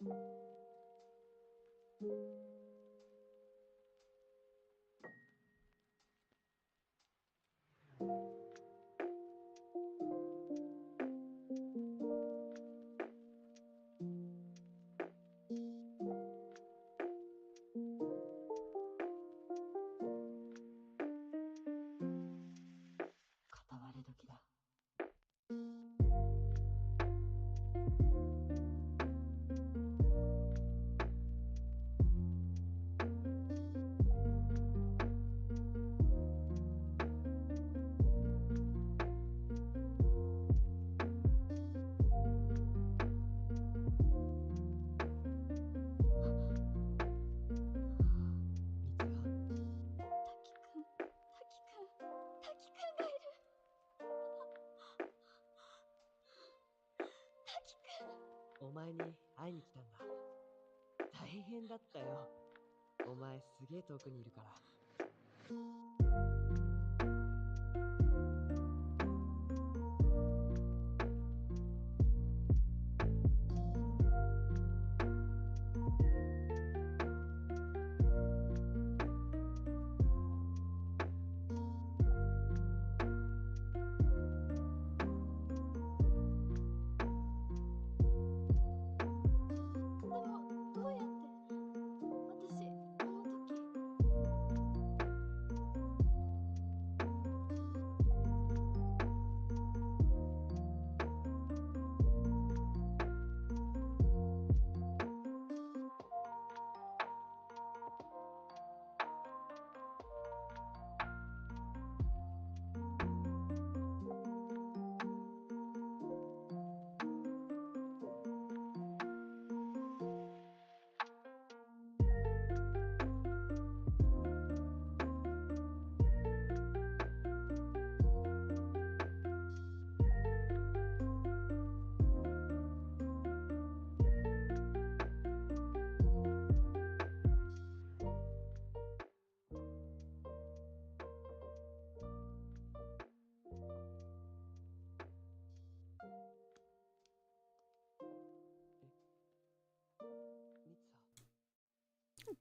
お前に会いに来たんだ。大変だったよ。お前すげえ遠くにいるから。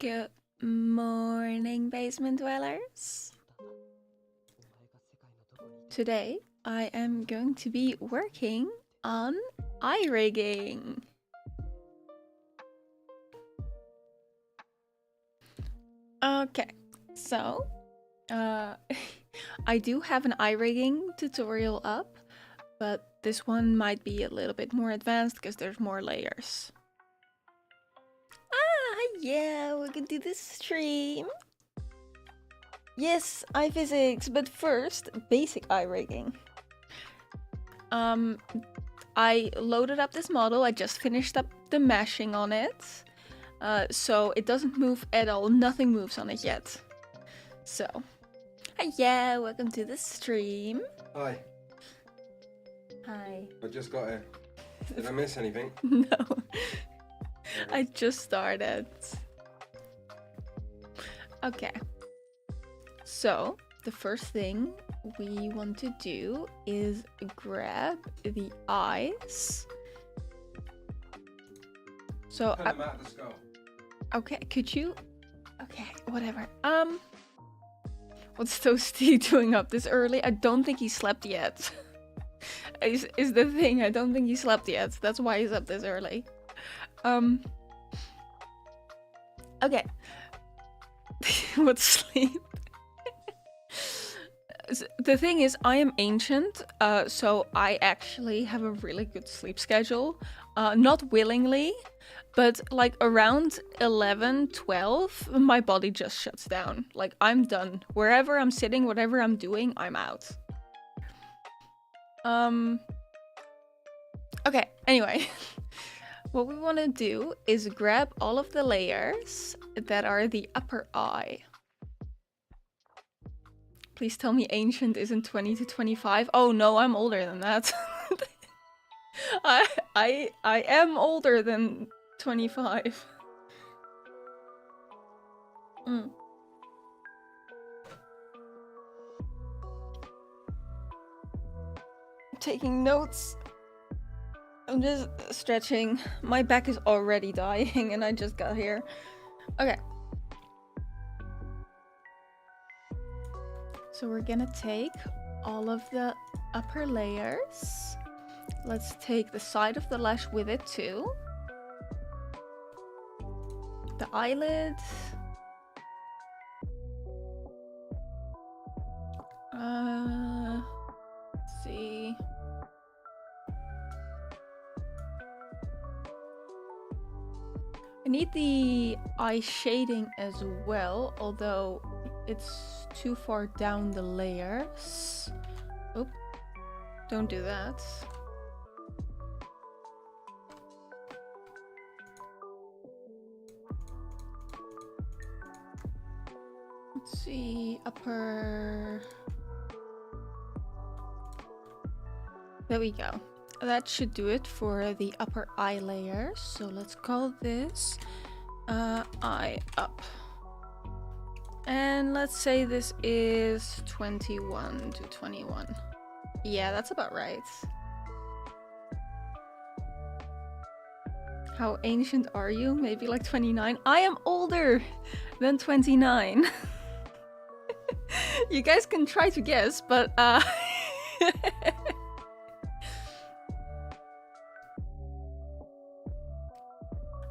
Good morning, basement dwellers. Today I am going to be working on eye rigging. Okay, so I do have an eye rigging tutorial up, but this one might be a little bit more advanced because there's more layers. Yeah, we can do this stream. Yes, eye physics, but first, basic eye rigging. I loaded up this model, I just finished up the meshing on it. So it doesn't move at all, nothing moves on it yet. So, yeah, welcome to the stream. Hi. Hi. I just got here. Did I miss anything? No. I just started. Okay. So, the first thing we want to do is grab the eyes. So, Cut them out of the skull. okay, could you? Okay, whatever. What's Toasty doing up this early? I don't think he slept yet. is the thing. I don't think he slept yet. That's why he's up this early. Okay. What's sleep? The thing is, I am ancient, so I actually have a really good sleep schedule. Not willingly, but like around 11, 12, my body just shuts down. Like, I'm done. Wherever I'm sitting, whatever I'm doing, I'm out. Okay, anyway. What we want to do is grab all of the layers that are the upper eye. Please tell me ancient isn't 20 to 25. Oh no, I'm older than that. I am older than 25. Taking notes. I'm just stretching. My back is already dying and I just got here. Okay. So we're gonna take all of the upper layers. Let's take the side of the lash with it too. The eyelid. Let's see. I need the eye shading as well, although it's too far down the layers. Oop, don't do that. Let's see, upper... There we go. That should do it for the upper eye layer. So let's call this eye up. And let's say this is 21 to 21. Yeah, that's about right. How ancient are you? Maybe like 29? I am older than 29. You guys can try to guess, but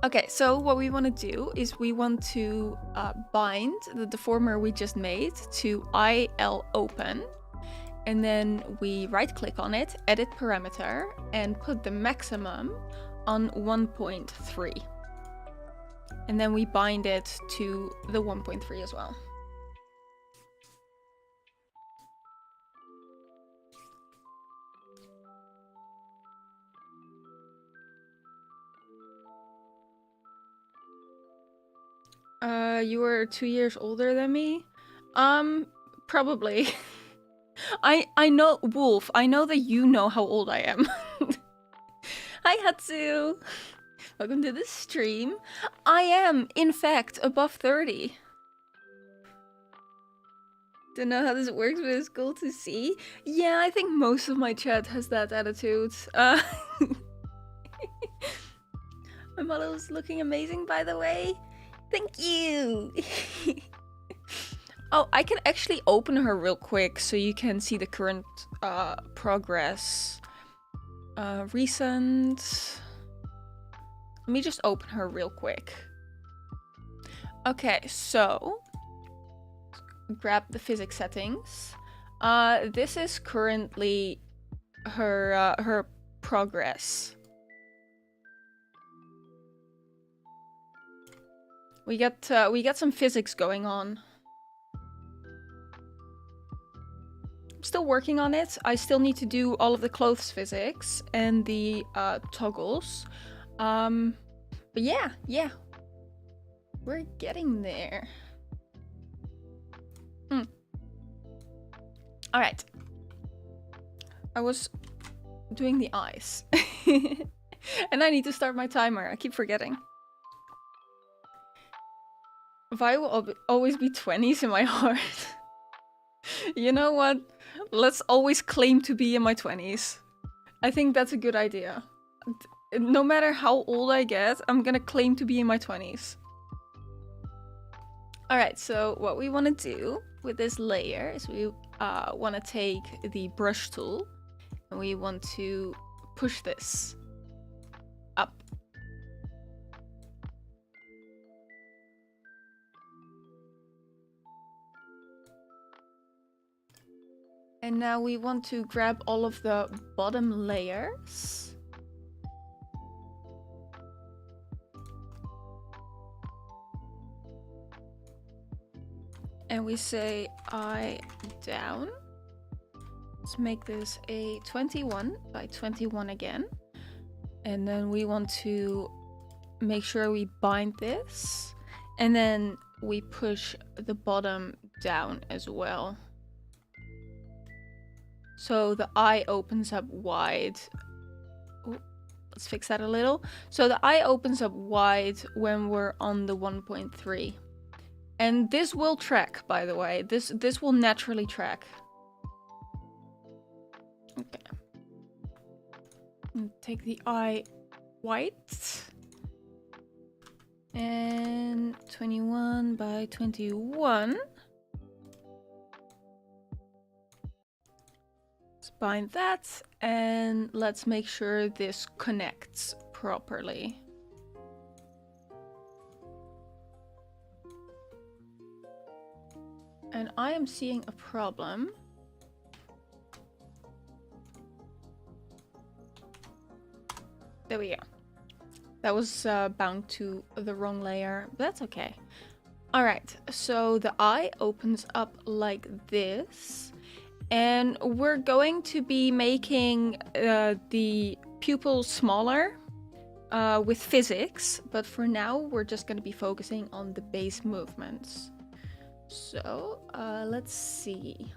okay, so what we want to do is we want to bind the deformer we just made to IL open, and then we right click on it, edit parameter, and put the maximum on 1.3. And then we bind it to the 1.3 as well. You were 2 years older than me? Probably. I know, Wolf, I know that you know how old I am. Hi, Hatsu! Welcome to the stream. I am, in fact, above 30. Don't know how this works, but it's cool to see. Yeah, I think most of my chat has that attitude. My model's looking amazing, by the way. Thank you! Oh, I can actually open her real quick so you can see the current progress. Recent. Let me just open her real quick. Okay, so grab the physics settings. This is currently her progress. We got some physics going on. I'm still working on it. I still need to do all of the clothes physics and the toggles. But yeah, we're getting there. All right. I was doing the eyes, and I need to start my timer. I keep forgetting. Vi will always be 20s in my heart. You know what? Let's always claim to be in my 20s. I think that's a good idea. No matter how old I get, I'm gonna claim to be in my 20s. Alright, so what we want to do with this layer is we want to take the brush tool and we want to push this up. And now we want to grab all of the bottom layers. And we say eye down. Let's make this a 21 by 21 again. And then we want to make sure we bind this. And then we push the bottom down as well. So the eye opens up wide. Ooh, let's fix that a little. So the eye opens up wide when we're on the 1.3. And this will track, by the way. This will naturally track. Okay. take the eye white. And 21 by 21. Let's bind that, and let's make sure this connects properly. And I am seeing a problem. There we go. That was bound to the wrong layer. That's okay. All right, so the eye opens up like this. And we're going to be making the pupil smaller with physics. But for now, we're just going to be focusing on the base movements. So let's see.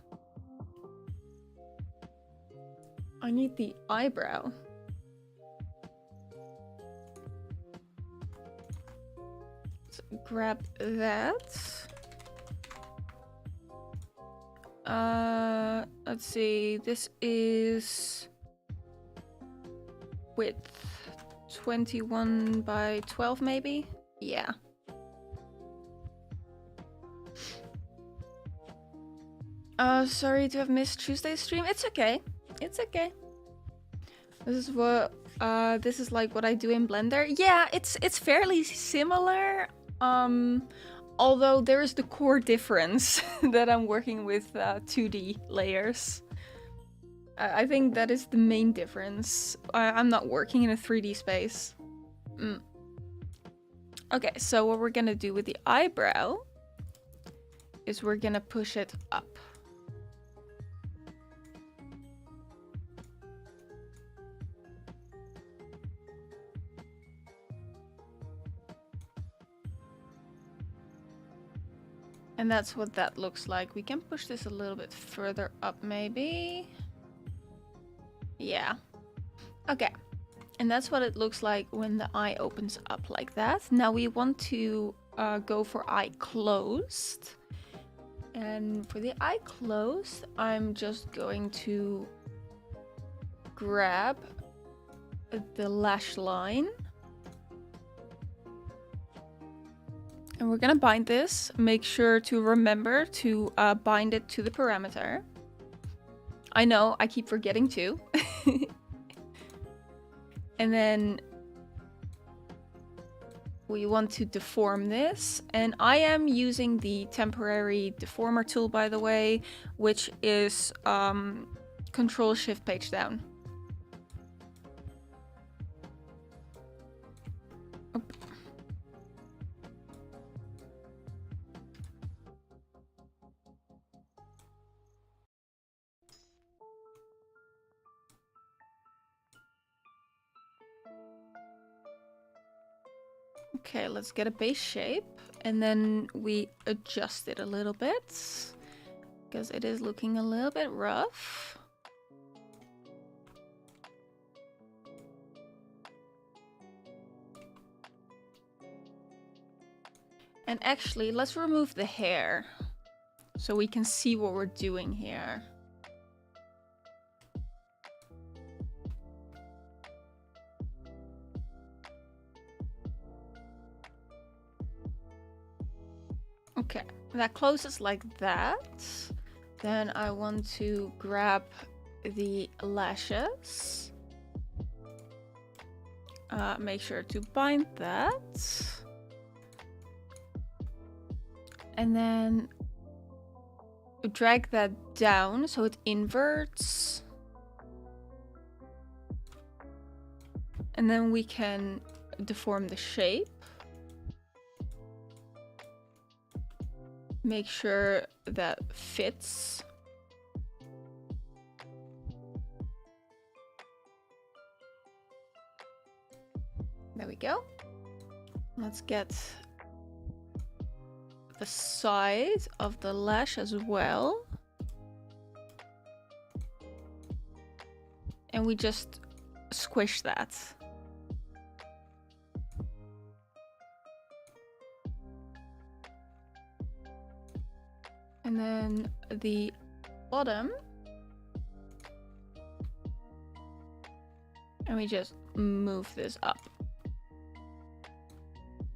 I need the eyebrow. Grab that. Let's see. This is width 21 by 12 maybe? Yeah. Sorry to have missed Tuesday's stream. It's okay. It's okay. This is what this is like what I do in Blender. Yeah, it's fairly similar. Although there is the core difference that I'm working with 2D layers. I think that is the main difference. I'm not working in a 3D space. Okay, so what we're gonna do with the eyebrow is we're gonna push it up. And that's what that looks like. We can push this a little bit further up maybe. Yeah. Okay. And that's what it looks like when the eye opens up like that. Now we want to go for eye closed. And for the eye closed, I'm just going to grab the lash line. And we're gonna bind this. Make sure to remember to bind it to the parameter. I know, I keep forgetting to. And then we want to deform this. And I am using the temporary deformer tool, by the way, which is Control-Shift page down. Okay, let's get a base shape, and then we adjust it a little bit because it is looking a little bit rough. And actually, let's remove the hair so we can see what we're doing here. Okay, that closes like that. Then I want to grab the lashes. Make sure to bind that. And then drag that down so it inverts. And then we can deform the shape. Make sure that fits. There we go. Let's get the side of the lash as well. And we just squish that. And then the bottom. And we just move this up.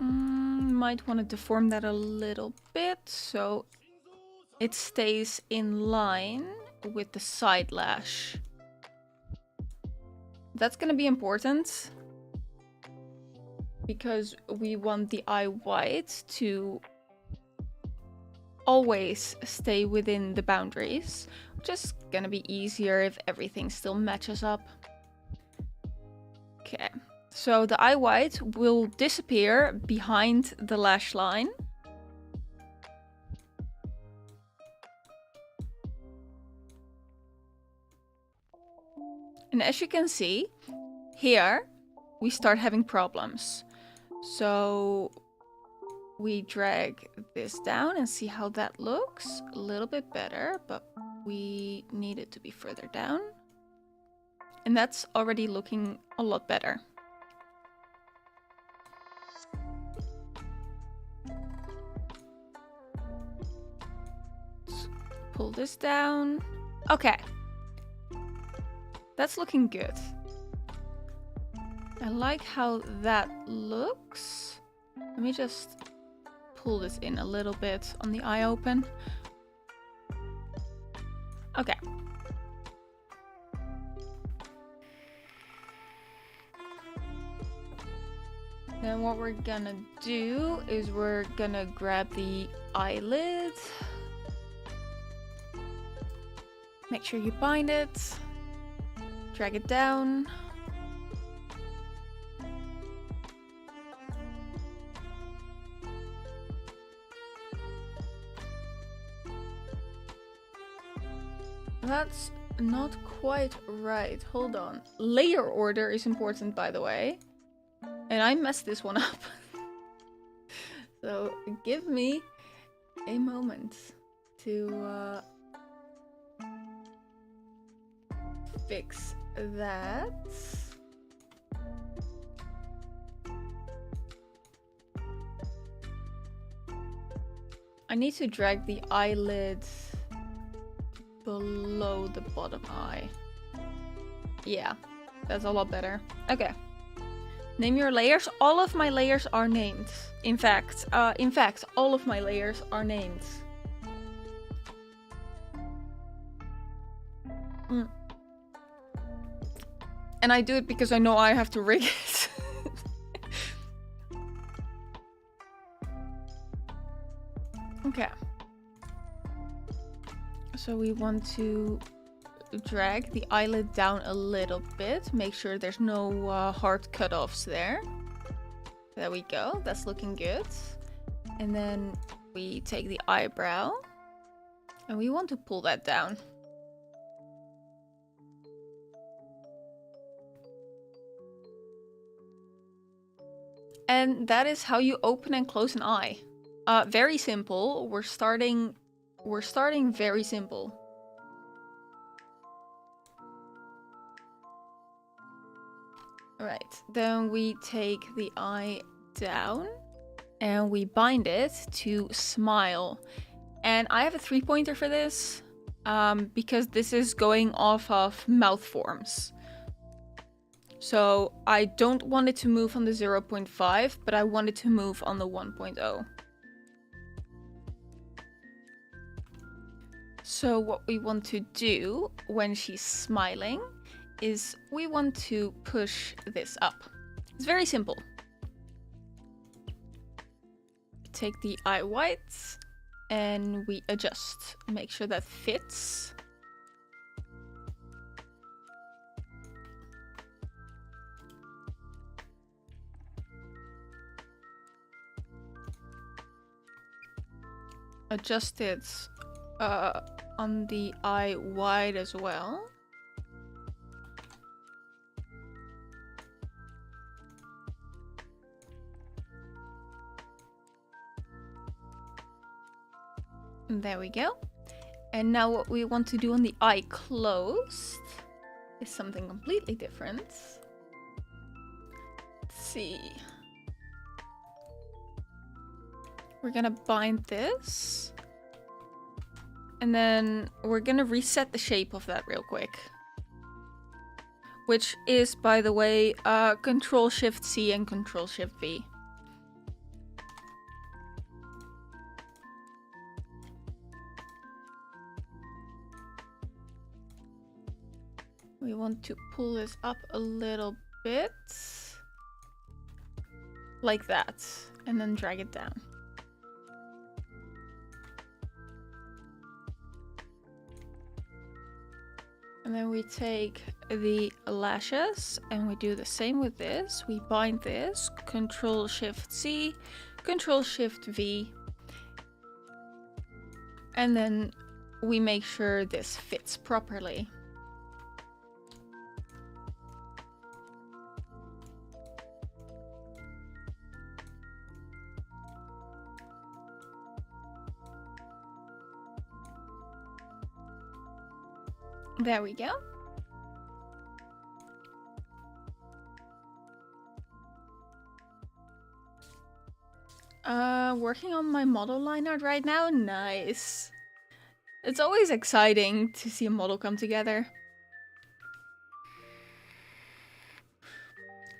Might want to deform that a little bit so it stays in line with the side lash. That's gonna be important because we want the eye white to always stay within the boundaries, which is gonna be easier if everything still matches up. Okay, so the eye white will disappear behind the lash line. And as you can see, here we start having problems. So we drag this down and see how that looks. A little bit better, but we need it to be further down. And that's already looking a lot better. Let's pull this down. Okay. That's looking good. I like how that looks. Let me just pull this in a little bit on the eye open. Okay. Then what we're gonna do is we're gonna grab the eyelid. Make sure you bind it. Drag it down. That's not quite right. Hold on. Layer order is important, by the way. And I messed this one up. So give me a moment to fix that. I need to drag the eyelid below the bottom eye. Yeah, that's a lot better. Okay. Name your layers. All of my layers are named. In fact, all of my layers are named. And I do it because I know I have to rig it. Okay. So we want to drag the eyelid down a little bit. Make sure there's no hard cutoffs there. There we go. That's looking good. And then we take the eyebrow and we want to pull that down. And that is how you open and close an eye. Very simple. We're starting very simple. Right, then we take the eye down and we bind it to smile. And I have a 3-pointer for this because this is going off of mouth forms. So I don't want it to move on the 0.5, but I want it to move on the 1.0. So what we want to do when she's smiling is we want to push this up. It's very simple. Take the eye whites and we adjust. Make sure that fits. Adjust it on the eye wide as well. There we go. And now what we want to do on the eye closed is something completely different. Let's see. We're gonna bind this. And then we're gonna reset the shape of that real quick. which is, by the way, Control-Shift-C and Control-Shift-V. We want to pull this up a little bit. Like that. And then drag it down. And then we take the lashes and we do the same with this. We bind this, Control-Shift-C, Control-Shift-V. And then we make sure this fits properly. There we go. Working on my model line art right now. Nice. It's always exciting to see a model come together.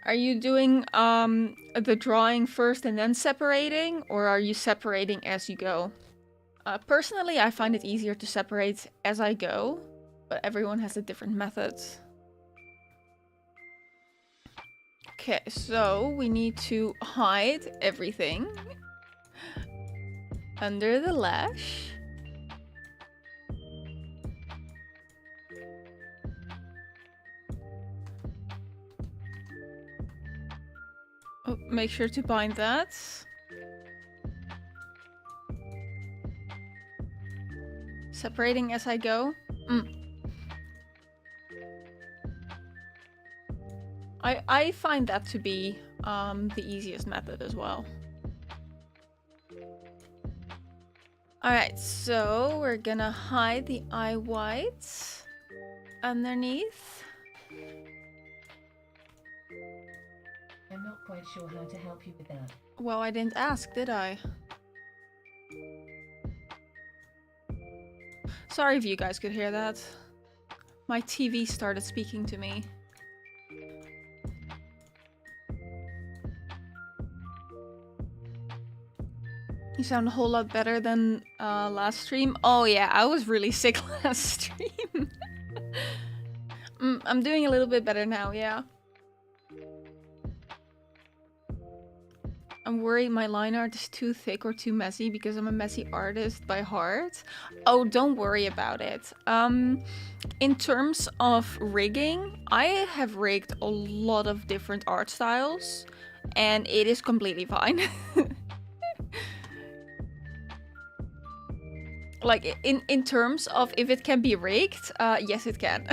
Are you doing the drawing first and then separating, or are you separating as you go? Personally, I find it easier to separate as I go, but everyone has a different method. Okay, so we need to hide everything under the lash. Oh, make sure to bind that. Separating as I go. I find that to be the easiest method as well. Alright, so we're gonna hide the eye whites underneath. I'm not quite sure how to help you with that. Well, I didn't ask, did I? Sorry if you guys could hear that. My TV started speaking to me. You sound a whole lot better than last stream. Oh yeah, I was really sick last stream. I'm doing a little bit better now, yeah. I'm worried my line art is too thick or too messy because I'm a messy artist by heart. Oh, don't worry about it. In terms of rigging, I have rigged a lot of different art styles and it is completely fine. Like, in terms of if it can be rigged, yes it can.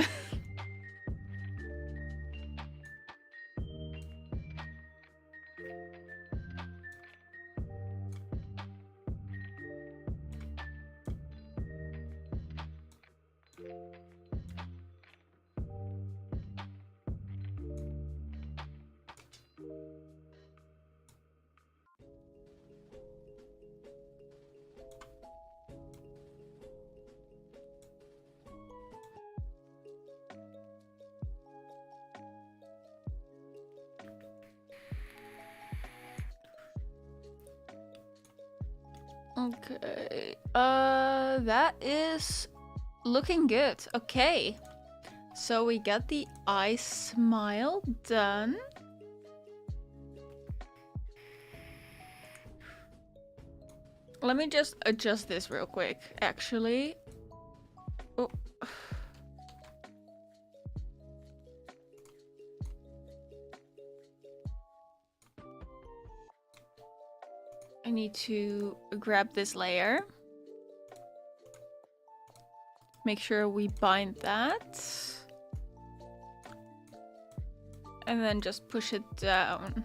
Okay, that is looking good. Okay, so we got the eye smile done. Let me just adjust this real quick, actually. Oh. I need to grab this layer. Make sure we bind that. And then just push it down.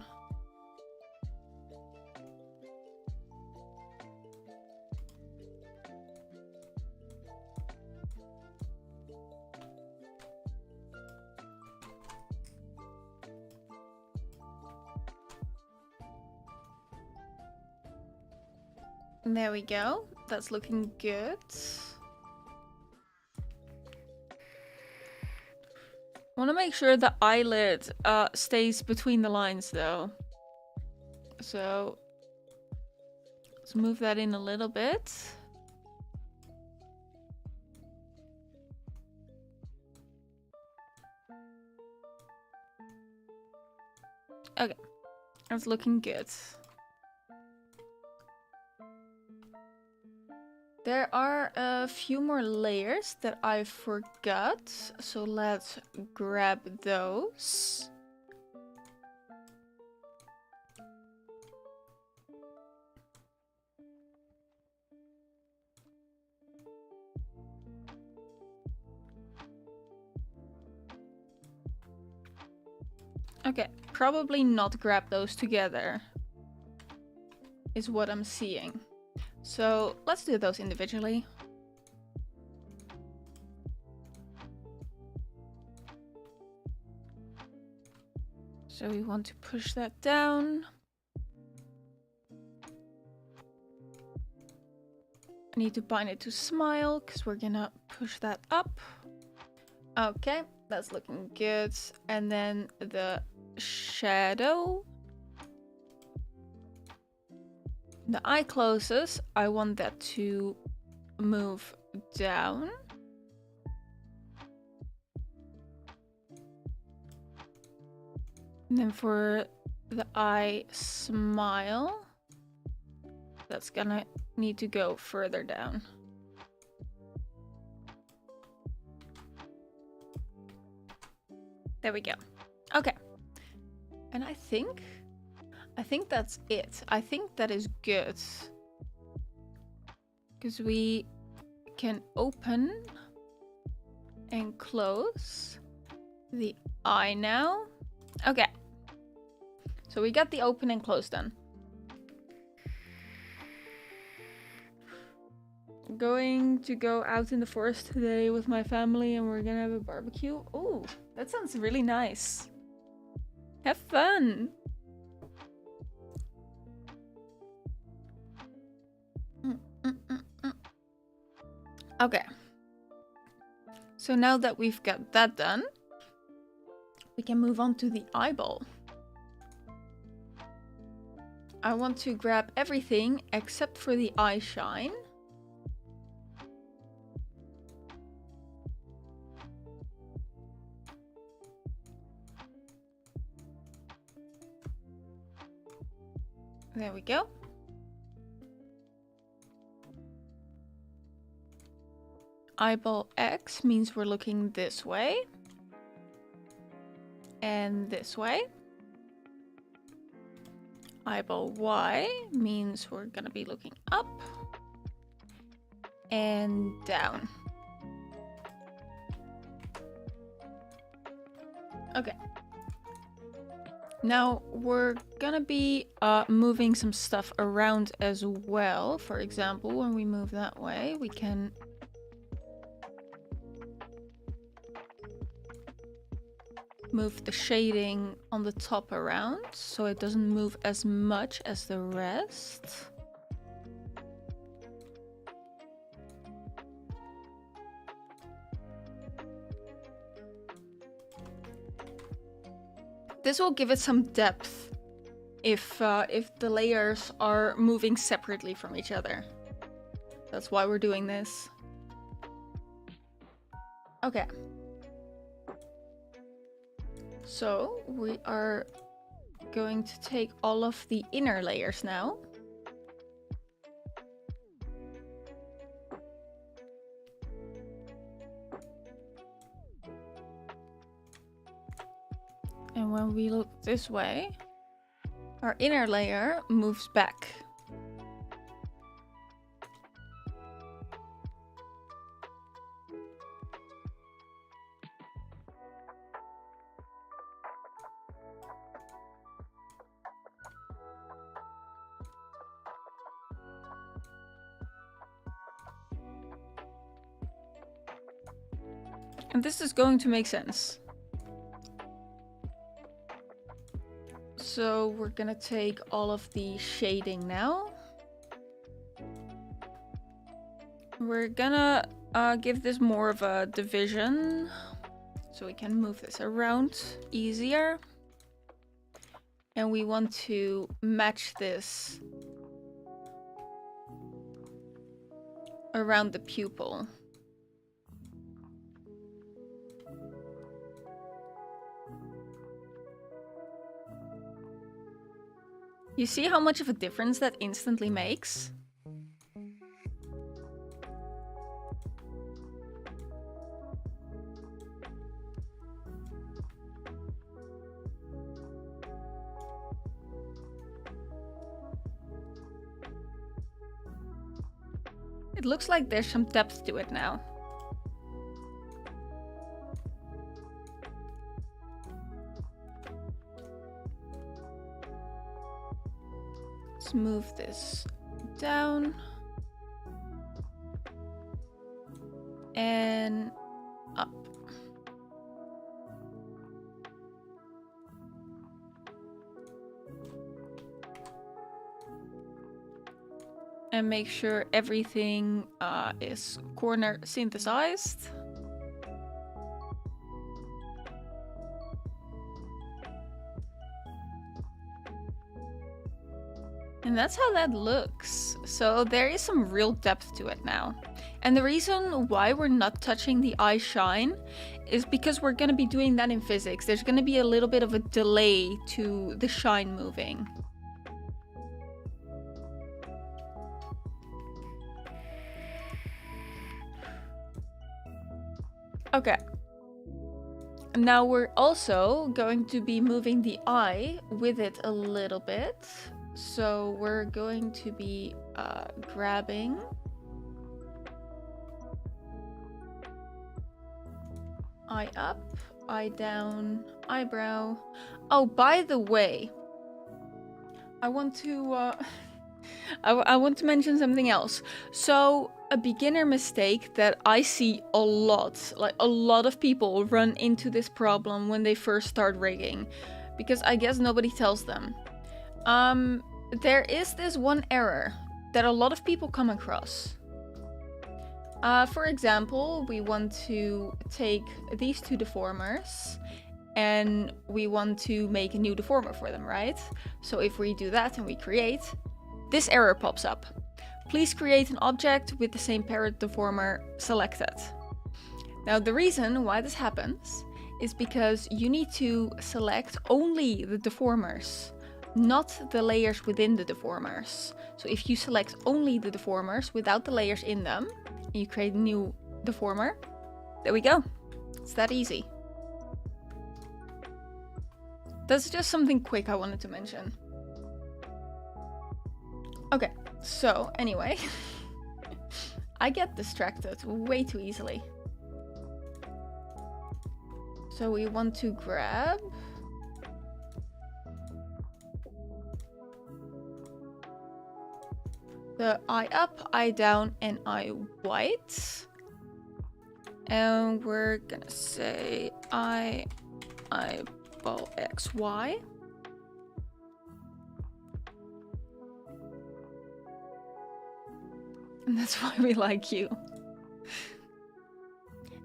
There we go. That's looking good. want to make sure the eyelid stays between the lines though. So let's move that in a little bit. Okay, that's looking good. There are a few more layers that I forgot, so let's grab those. Okay, probably not grab those together, is what I'm seeing. So let's do those individually. So we want to push that down. I need to bind it to smile because we're gonna push that up. Okay, that's looking good. And then the shadow. The eye closes. I want that to move down. And then for the eye smile, that's gonna need to go further down. There we go. Okay. And I think that's it. I think that is good. Because we can open and close the eye now. Okay. So we got the open and close done. Going to go out in the forest today with my family and we're gonna have a barbecue. Oh, that sounds really nice. Have fun. Okay. So now that we've got that done, we can move on to the eyeball. I want to grab everything except for the eye shine. There we go. Eyeball X means we're looking this way. And this way. Eyeball Y means we're gonna be looking up. And down. Okay. Now we're gonna be moving some stuff around as well. For example, when we move that way, we can move the shading on the top around so it doesn't move as much as the rest. This will give it some depth if the layers are moving separately from each other. That's why we're doing this. Okay. So we are going to take all of the inner layers now. And when we look this way, our inner layer moves back. And this is going to make sense. So we're gonna take all of the shading now. We're gonna give this more of a division. So we can move this around easier. And we want to match this around the pupil. You see how much of a difference that instantly makes? It looks like there's some depth to it now. Let's move this down. And up. And make sure everything is corner synthesized. And that's how that looks. So there is some real depth to it now. And the reason why we're not touching the eye shine is because we're going to be doing that in physics. There's going to be a little bit of a delay to the shine moving. Okay. Now we're also going to be moving the eye with it a little bit. So we're going to be grabbing eye up, eye down, eyebrow. Oh, by the way, I want to I want to mention something else. So a beginner mistake that I see a lot, like a lot of people run into this problem when they first start rigging, because I guess nobody tells them. There is this one error that a lot of people come across. For example, we want to take these two deformers and we want to make a new deformer for them, right? So if we do that and we create, this error pops up. Please create an object with the same parent deformer selected. Now the reason why this happens is because you need to select only the deformers, not the layers within the deformers. So if you select only the deformers without the layers in them, and you create a new deformer, there we go. It's that easy. That's just something quick I wanted to mention. Okay, so anyway, I get distracted way too easily. So we want to grab the eye up, eye down, and eye white. And we're gonna say eyeball XY. And that's why we like you.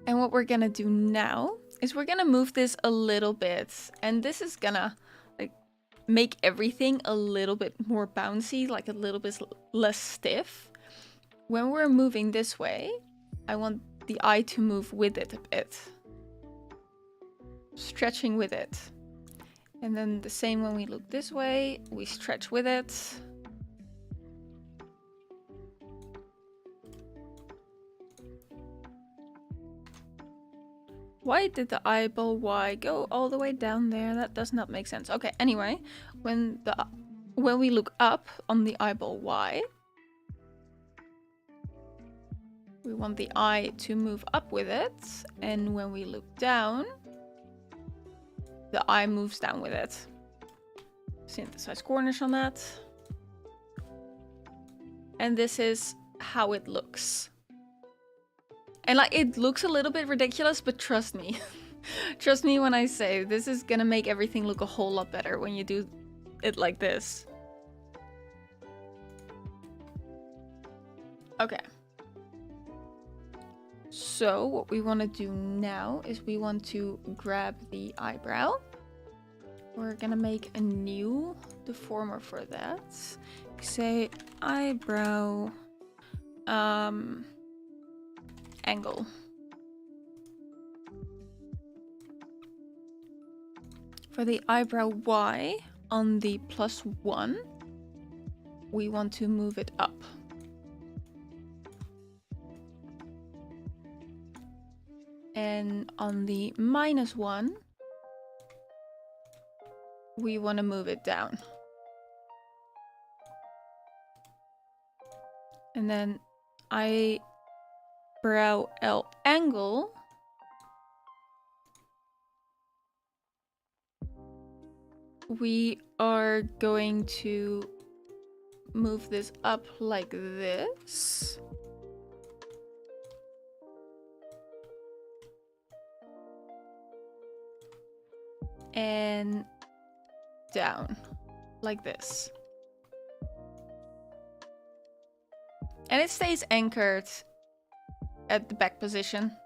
And what we're gonna do now is we're gonna move this a little bit. And this is gonna like make everything a little bit more bouncy, like a little bit less stiff. When we're moving this way, I want the eye to move with it a bit. Stretching with it. And then the same when we look this way, we stretch with it. Why did the eyeball Y go all the way down there? That does not make sense. Okay, anyway, when we look up on the eyeball Y, we want the eye to move up with it. And when we look down, the eye moves down with it. Synthesize corners on that. And this is how it looks. And like, it looks a little bit ridiculous, but trust me. Trust me when I say this is gonna make everything look a whole lot better when you do it like this. Okay. So what we want to do now is we want to grab the eyebrow. We're gonna make a new deformer for that. Say eyebrow angle. For the eyebrow Y on the +1, we want to move it up. And on the -1, we want to move it down. And then eyebrow L angle, we are going to move this up like this. And down like this. And it stays anchored at the back position.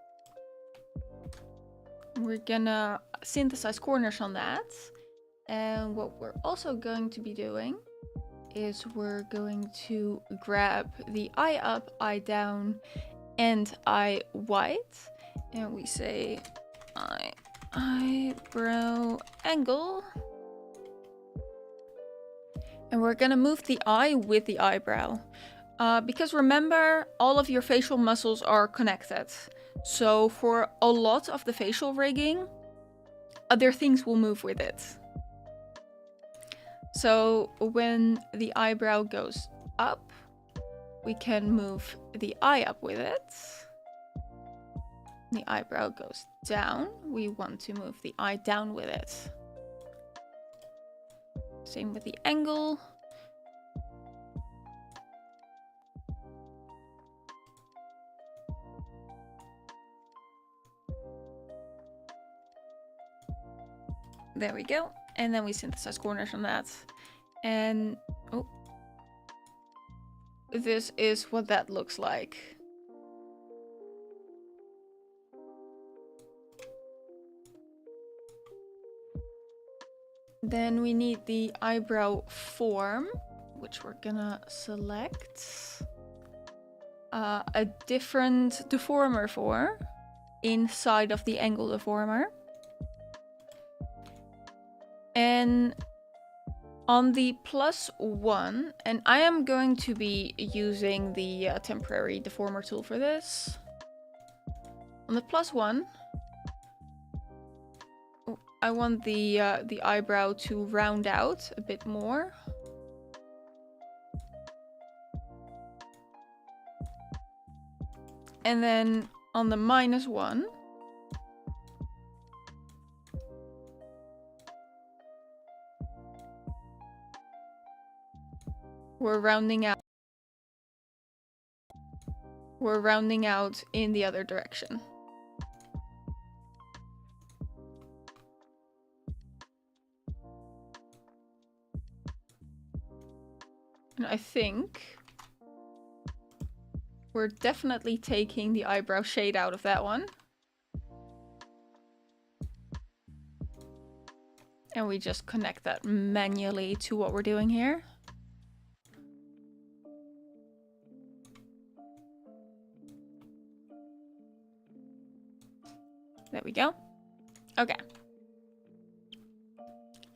We're gonna synthesize corners on that. And what we're also going to be doing is we're going to grab the eye up, eye down, and eye white. And we say eyebrow angle. And we're gonna move the eye with the eyebrow. Because remember, all of your facial muscles are connected. So for a lot of the facial rigging, other things will move with it. So when the eyebrow goes up, we can move the eye up with it. The eyebrow goes down, we want to move the eye down with it. Same with the angle. There we go. And then we synthesize corners on that. And oh, this is what that looks like. Then we need the eyebrow form, which we're gonna select a different deformer for inside of the angle deformer. And on the +1, and I am going to be using the temporary deformer tool for this. On the +1, I want the eyebrow to round out a bit more. And then on the -1, we're rounding out in the other direction. And I think we're definitely taking the eyebrow shade out of that one. And we just connect that manually to what we're doing here. There we go. Okay.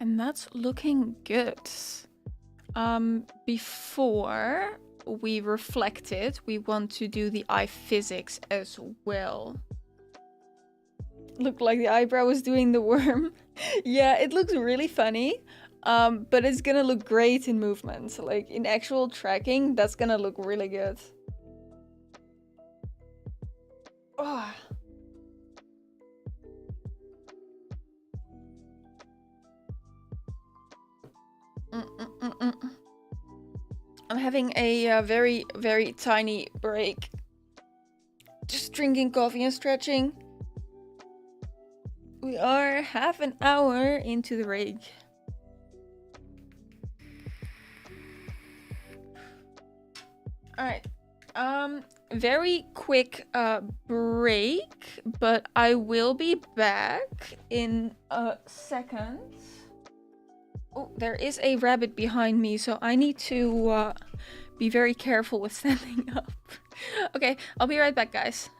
And that's looking good. Before we reflect it, we want to do the eye physics as well. Looked like the eyebrow was doing the worm. Yeah, it looks really funny. But it's gonna look great in movement. Like in actual tracking, that's gonna look really good. Oh. I'm having a very, very tiny break. Just drinking coffee and stretching. We are half an hour into the rig. Alright. very quick break, but I will be back in a second. Oh, there is a rabbit behind me, so I need to be very careful with standing up. Okay, I'll be right back, guys.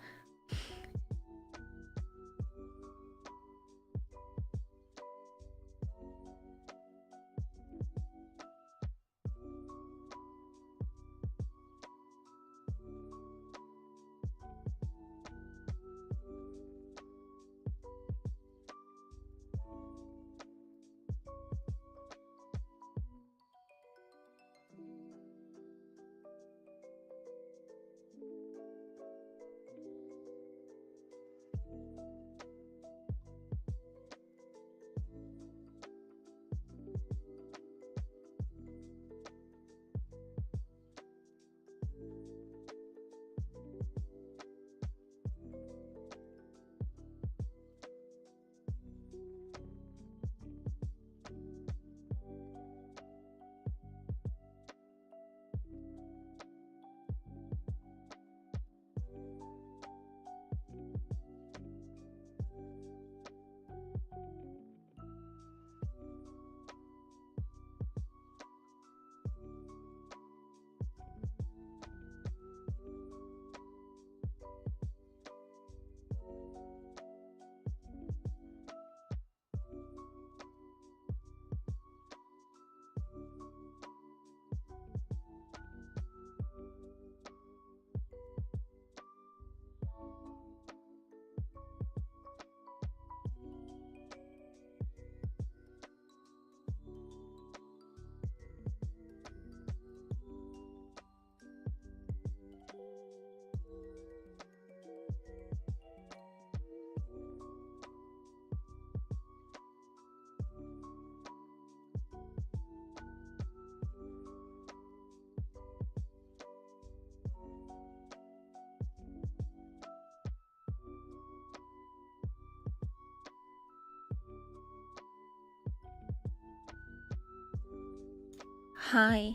Hi,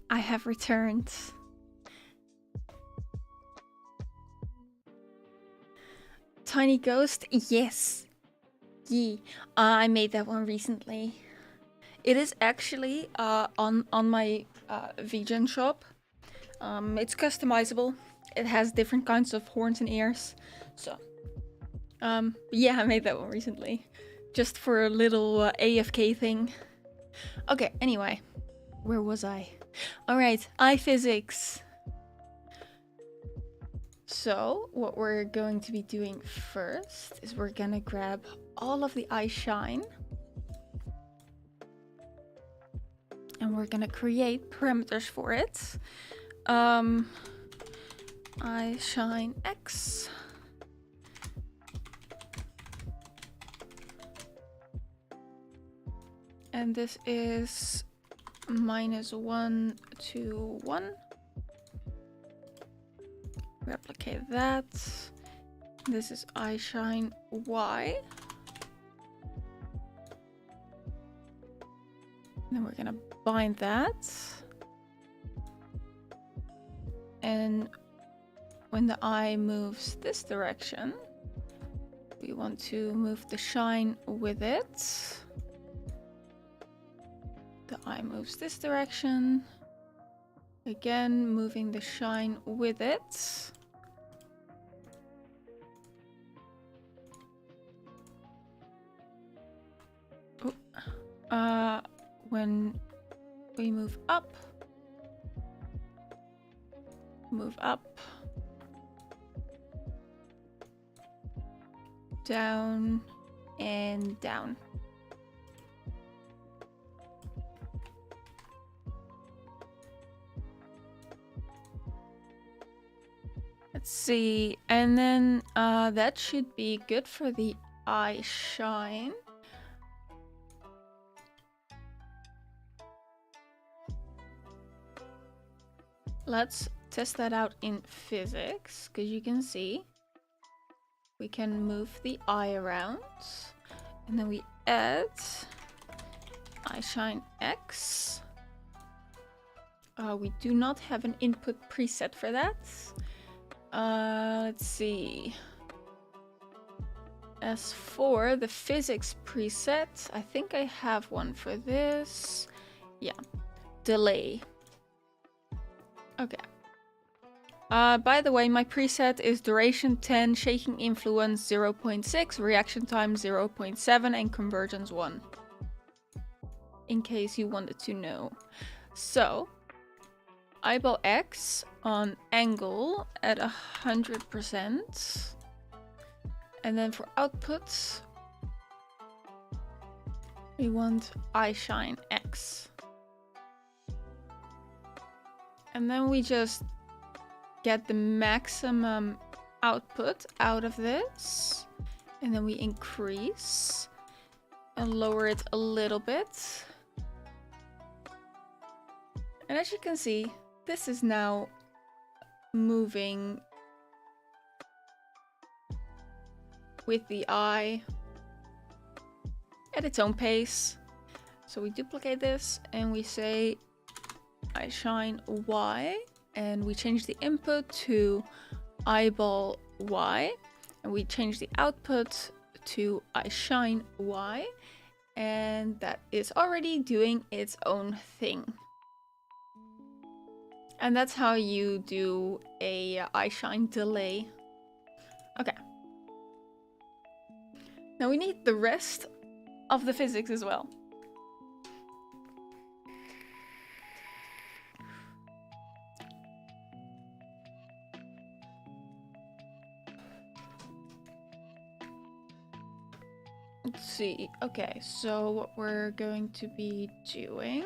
I have returned. Tiny Ghost, yes. Yee. I made that one recently. It is actually on my vegan shop. It's customizable. It has different kinds of horns and ears. So, yeah, I made that one recently. Just for a little AFK thing. Okay, anyway. Where was I? Alright, iPhysics. So, what we're going to be doing first is we're gonna grab all of the eye shine. And we're gonna create parameters for it. Eye shine X. And this is -1 to 1. Replicate that. This is eye shine Y. And then we're gonna bind that. And when the eye moves this direction, we want to move the shine with it. The eye moves this direction. Again, moving the shine with it. When we move up, down, and down. Let's see, and then that should be good for the eye shine. Let's test that out in physics, because you can see we can move the eye around, and then we add eye shine X. We do not have an input preset for that. Let's see. As for the physics preset, I think I have one for this. Yeah, delay. Okay. By the way, my preset is duration 10, shaking influence 0.6, reaction time 0.7, and convergence 1. In case you wanted to know. So, eyeball X on angle at 100%. And then for output, we want eye shine X. And then we just get the maximum output out of this. And then we increase and lower it a little bit. And as you can see, this is now moving with the eye at its own pace. So we duplicate this and we say eye shine Y, and we change the input to eyeball Y, and we change the output to eye shine Y, and that is already doing its own thing. And that's how you do a eye shine delay. Okay. Now we need the rest of the physics as well. Let's see. Okay, so what we're going to be doing...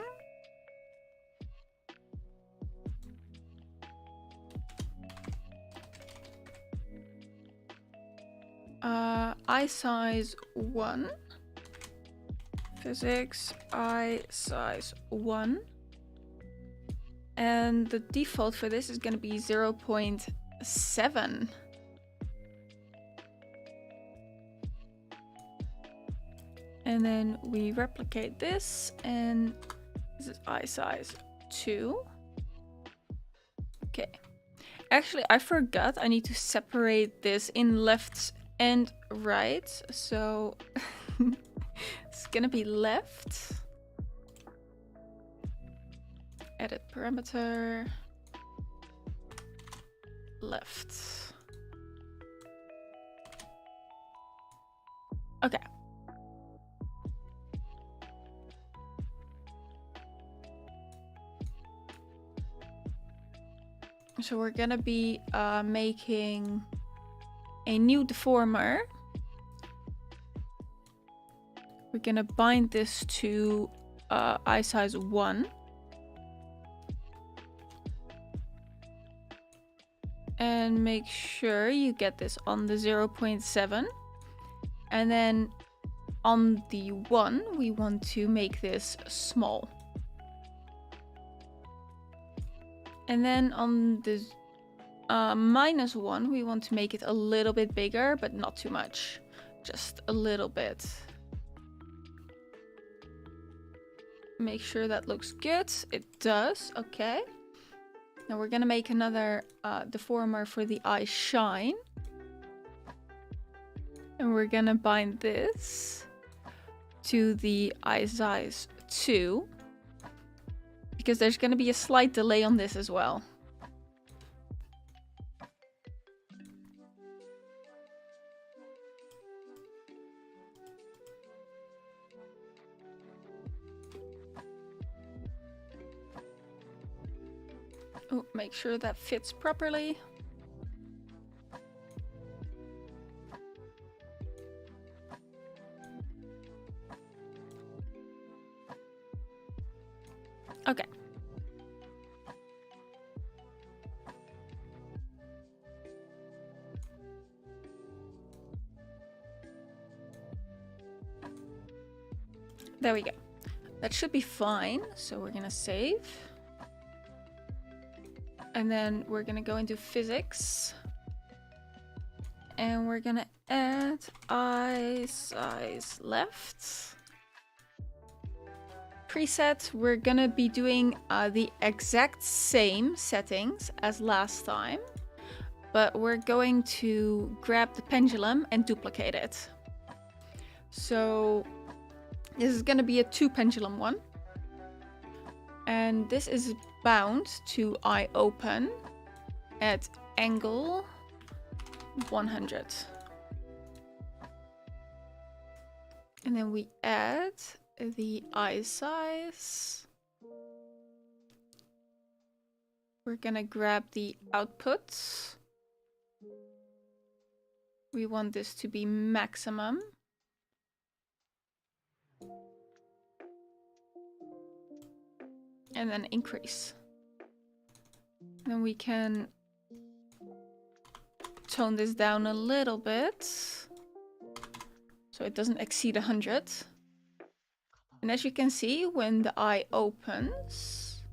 eye size 1. Physics, eye size 1. And the default for this is going to be 0.7. And then we replicate this, and this is eye size 2. Okay. Actually, I forgot I need to separate this in left and right. So it's gonna be left. Edit parameter. Left. Okay. So we're gonna be making a new deformer. We're gonna bind this to eye size 1. And make sure you get this on the 0.7. And then on the 1, we want to make this small. And then on the -1, we want to make it a little bit bigger, but not too much. Just a little bit. Make sure that looks good. It does. Okay. Now we're gonna make another deformer for the eye shine. And we're gonna bind this to the eye size 2. Because there's going to be a slight delay on this as well. Oh, make sure that fits properly. Okay. There we go. That should be fine. So we're gonna save. And then we're gonna go into physics. And we're gonna add eye size left. Preset, we're gonna be doing the exact same settings as last time, but we're going to grab the pendulum and duplicate it. So this is going to be a 2 pendulum one. And this is bound to eye open at angle 100. And then we add the eye size. We're gonna grab the outputs. We want this to be maximum. And then increase. Then we can tone this down a little bit so it doesn't exceed 100. And as you can see, when the eye opens,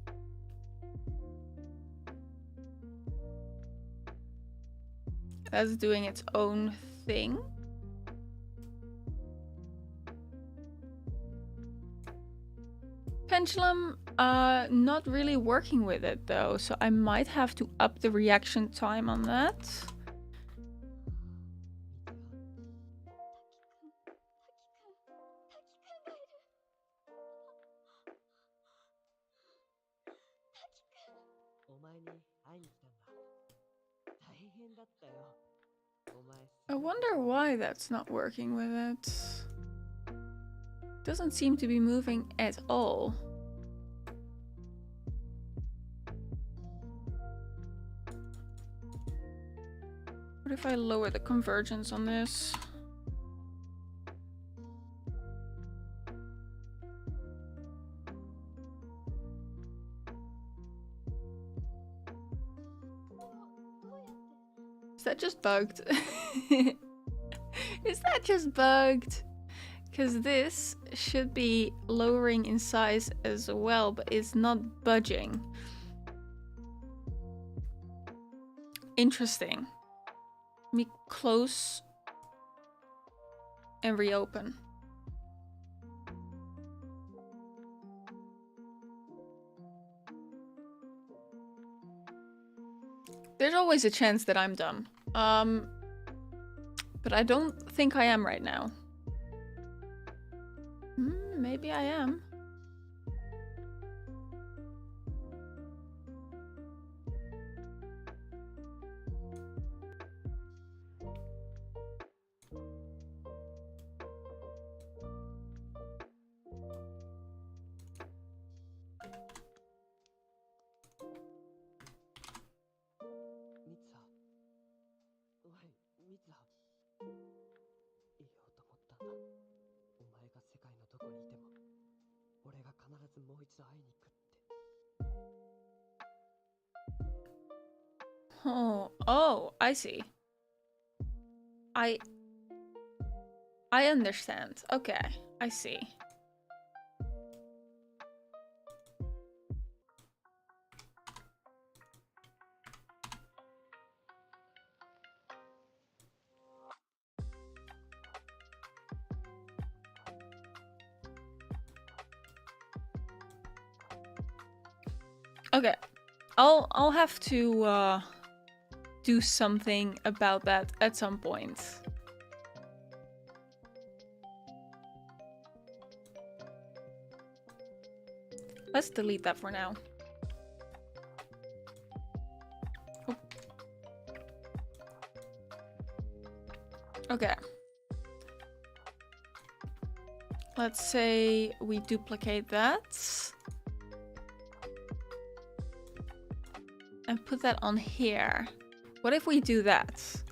that's doing its own thing. Pendulum, not really working with it though, so I might have to up the reaction time on that. I wonder why that's not working with it. Doesn't seem to be moving at all. What if I lower the convergence on this? Is that just bugged? Is that just bugged? Because this should be lowering in size as well, but it's not budging. Interesting. Let me close and reopen. There's always a chance that I'm dumb. But I don't think I am right now. Maybe I am. Oh, I see. I understand. Okay, I see. Okay, I'll have to do something about that at some point. Let's delete that for now. Oh. Okay. Let's say we duplicate that. And put that on here. What if we do that?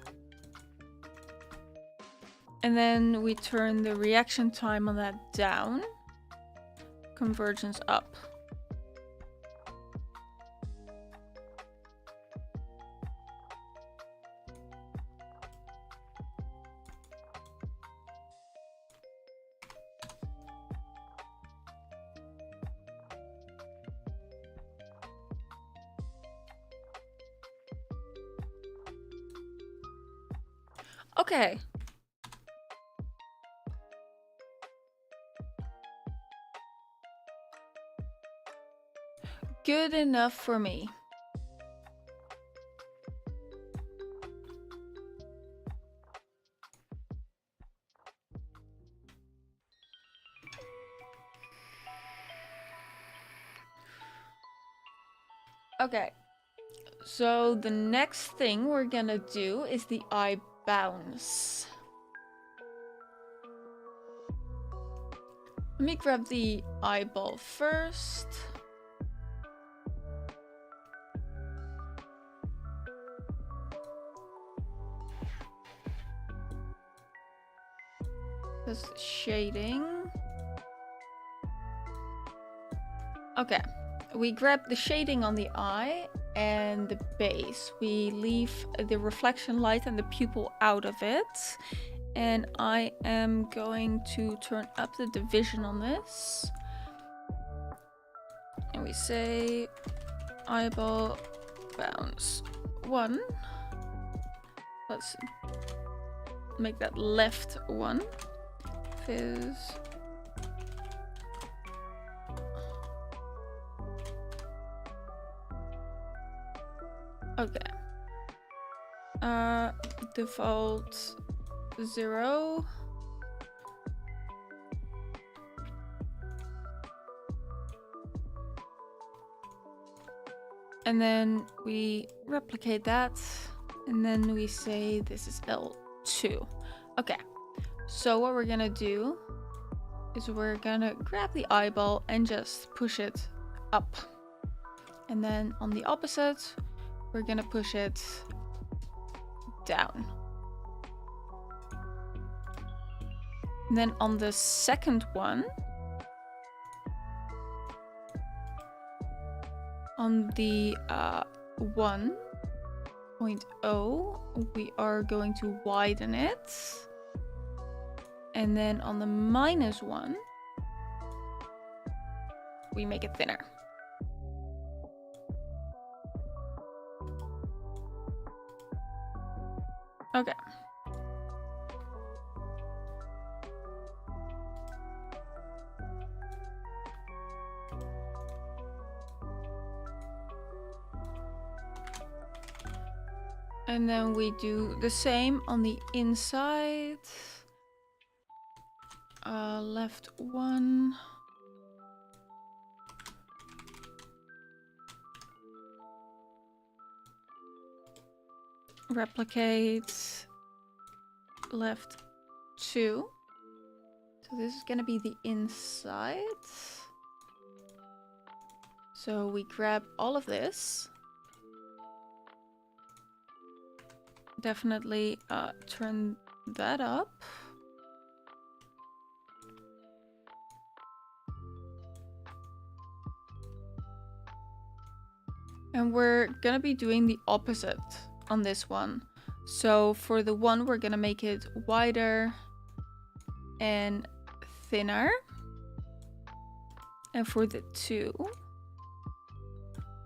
And then we turn the reaction time on that down. Convergence up. Okay. Good enough for me. Okay, so the next thing we're gonna do is the eye bounce. Let me grab the eyeball first. This shading. Okay, we grab the shading on the eye and the base. We leave the reflection light and the pupil out of it. And I am going to turn up the division on this. And we say eyeball bounce 1. Let's make that left 1. Fizz. Okay. Default 0. And then we replicate that. And then we say this is L2. Okay. So what we're gonna do is we're gonna grab the eyeball and just push it up. And then on the opposite, we're gonna push it down. And then on the second one, on the 1.0, we are going to widen it. And then on the -1, we make it thinner. Okay. And then we do the same on the inside. Left 1. Replicate. Left 2. So this is gonna be the inside. So we grab all of this. Definitely turn that up. And we're gonna be doing the opposite on this one. So for the 1, we're gonna make it wider and thinner. And for the 2,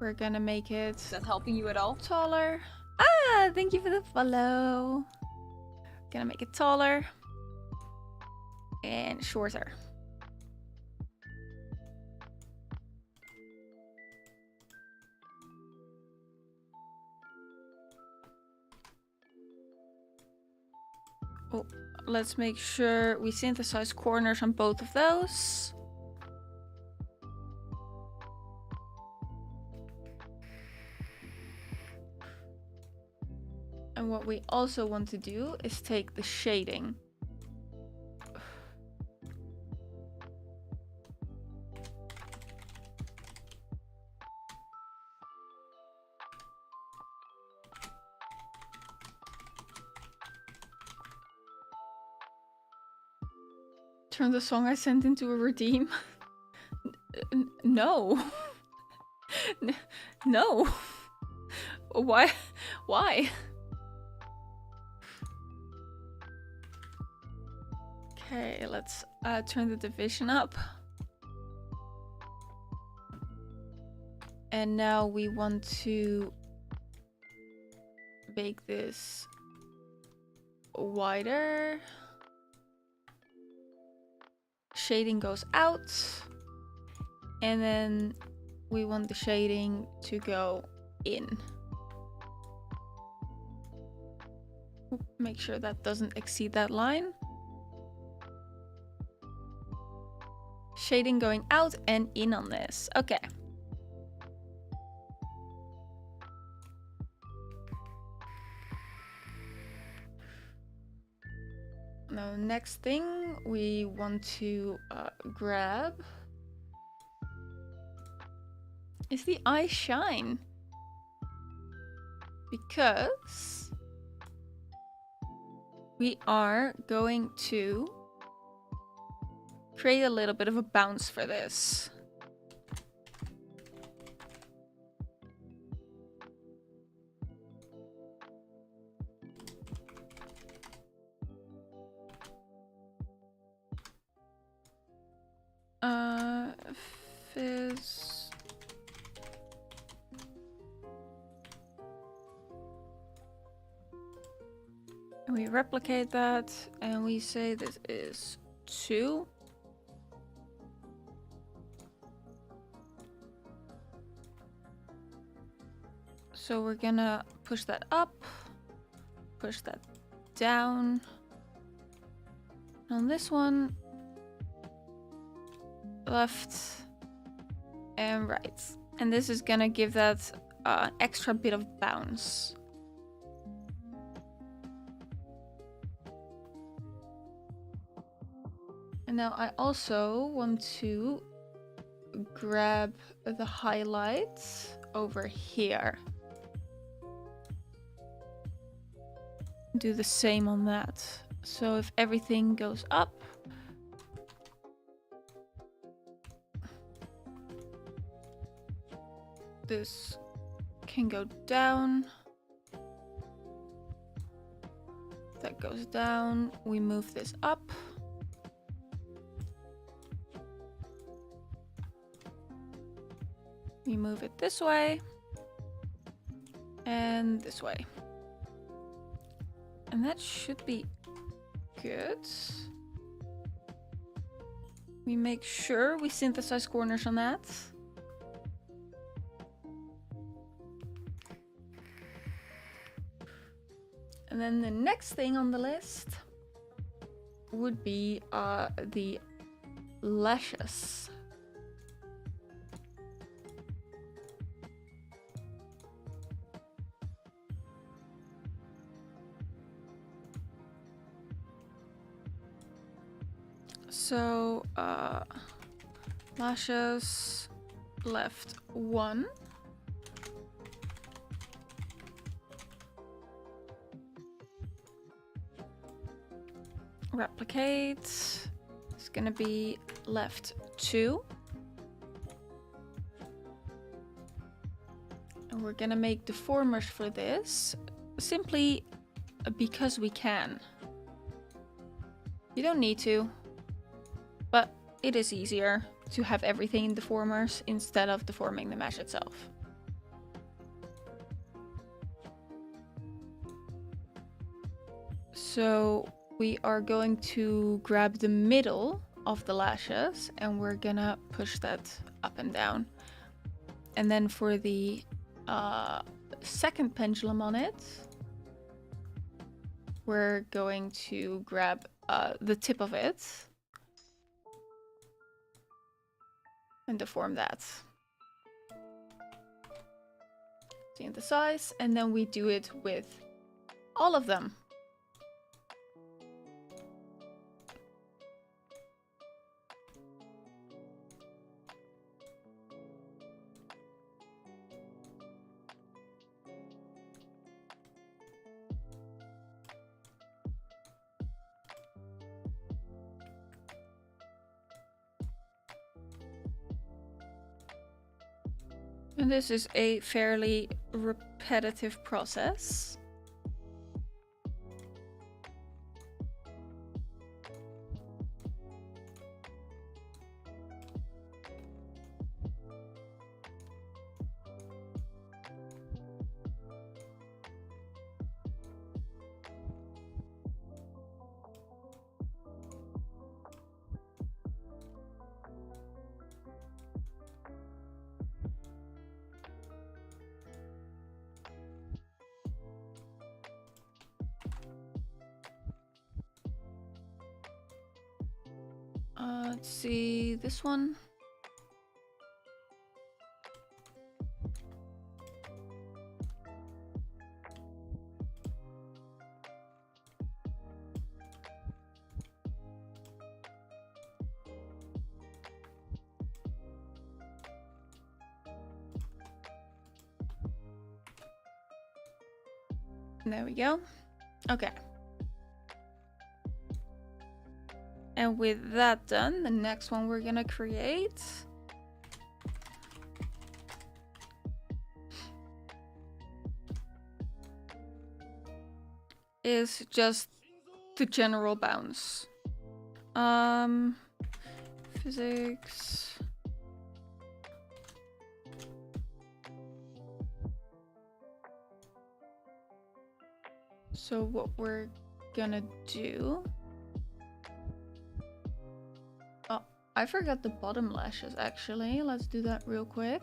we're gonna make it... Is that helping you at all? Taller. Ah, thank you for the follow. Gonna make it taller and shorter. Oh, let's make sure we synthesize corners on both of those. And what we also want to do is take the shading. Turn the song I sent into a redeem? No. No. Why? Why? Okay, let's turn the division up. And now we want to make this wider. Shading goes out. And then we want the shading to go in. Make sure that doesn't exceed that line. Shading going out and in on this. Okay. Now, next thing we want to grab is the eye shine. Because we are going to create a little bit of a bounce for this. Fizz. And we replicate that and we say this is 2. So we're gonna push that up, push that down. On this one, left and right. And this is gonna give that extra bit of bounce. And now I also want to grab the highlights over here. Do the same on that. So if everything goes up, this can go down. That goes down. We move this up. We move it this way and this way. And that should be good. We make sure we synthesize corners on that. And then the next thing on the list would be the lashes. So, lashes left 1. Replicate. It's gonna be left 2. And we're gonna make deformers for this simply because we can. You don't need to, but it is easier to have everything in deformers instead of deforming the mesh itself. So we are going to grab the middle of the lashes and we're gonna push that up and down. And then for the second pendulum on it, we're going to grab the tip of it and deform that. Synthesize, and then we do it with all of them. And this is a fairly repetitive process. Let's see this one. There we go. Okay. And with that done, the next one we're gonna create is just the general bounce. Physics. So what we're gonna do... Oh, I forgot the bottom lashes actually. Let's do that real quick.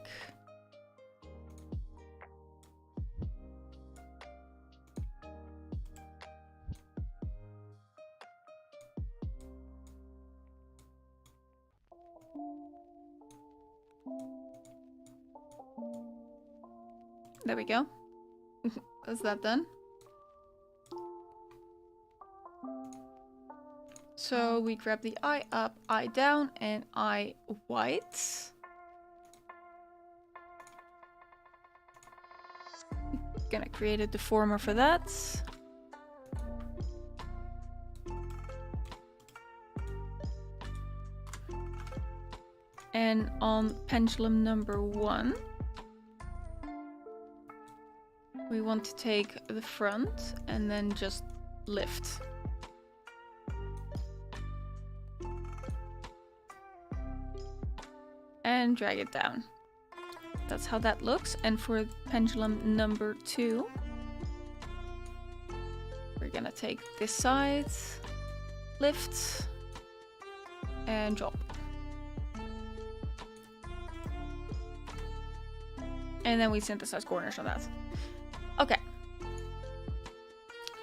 There we go. That's that done. So we grab the eye up, eye down, and eye white. Gonna create a deformer for that. And on pendulum number 1, we want to take the front and then just lift. And drag it down. That's how that looks. And for pendulum number 2, we're gonna take this side, lift, and drop. And then we synthesize corners on that. Okay.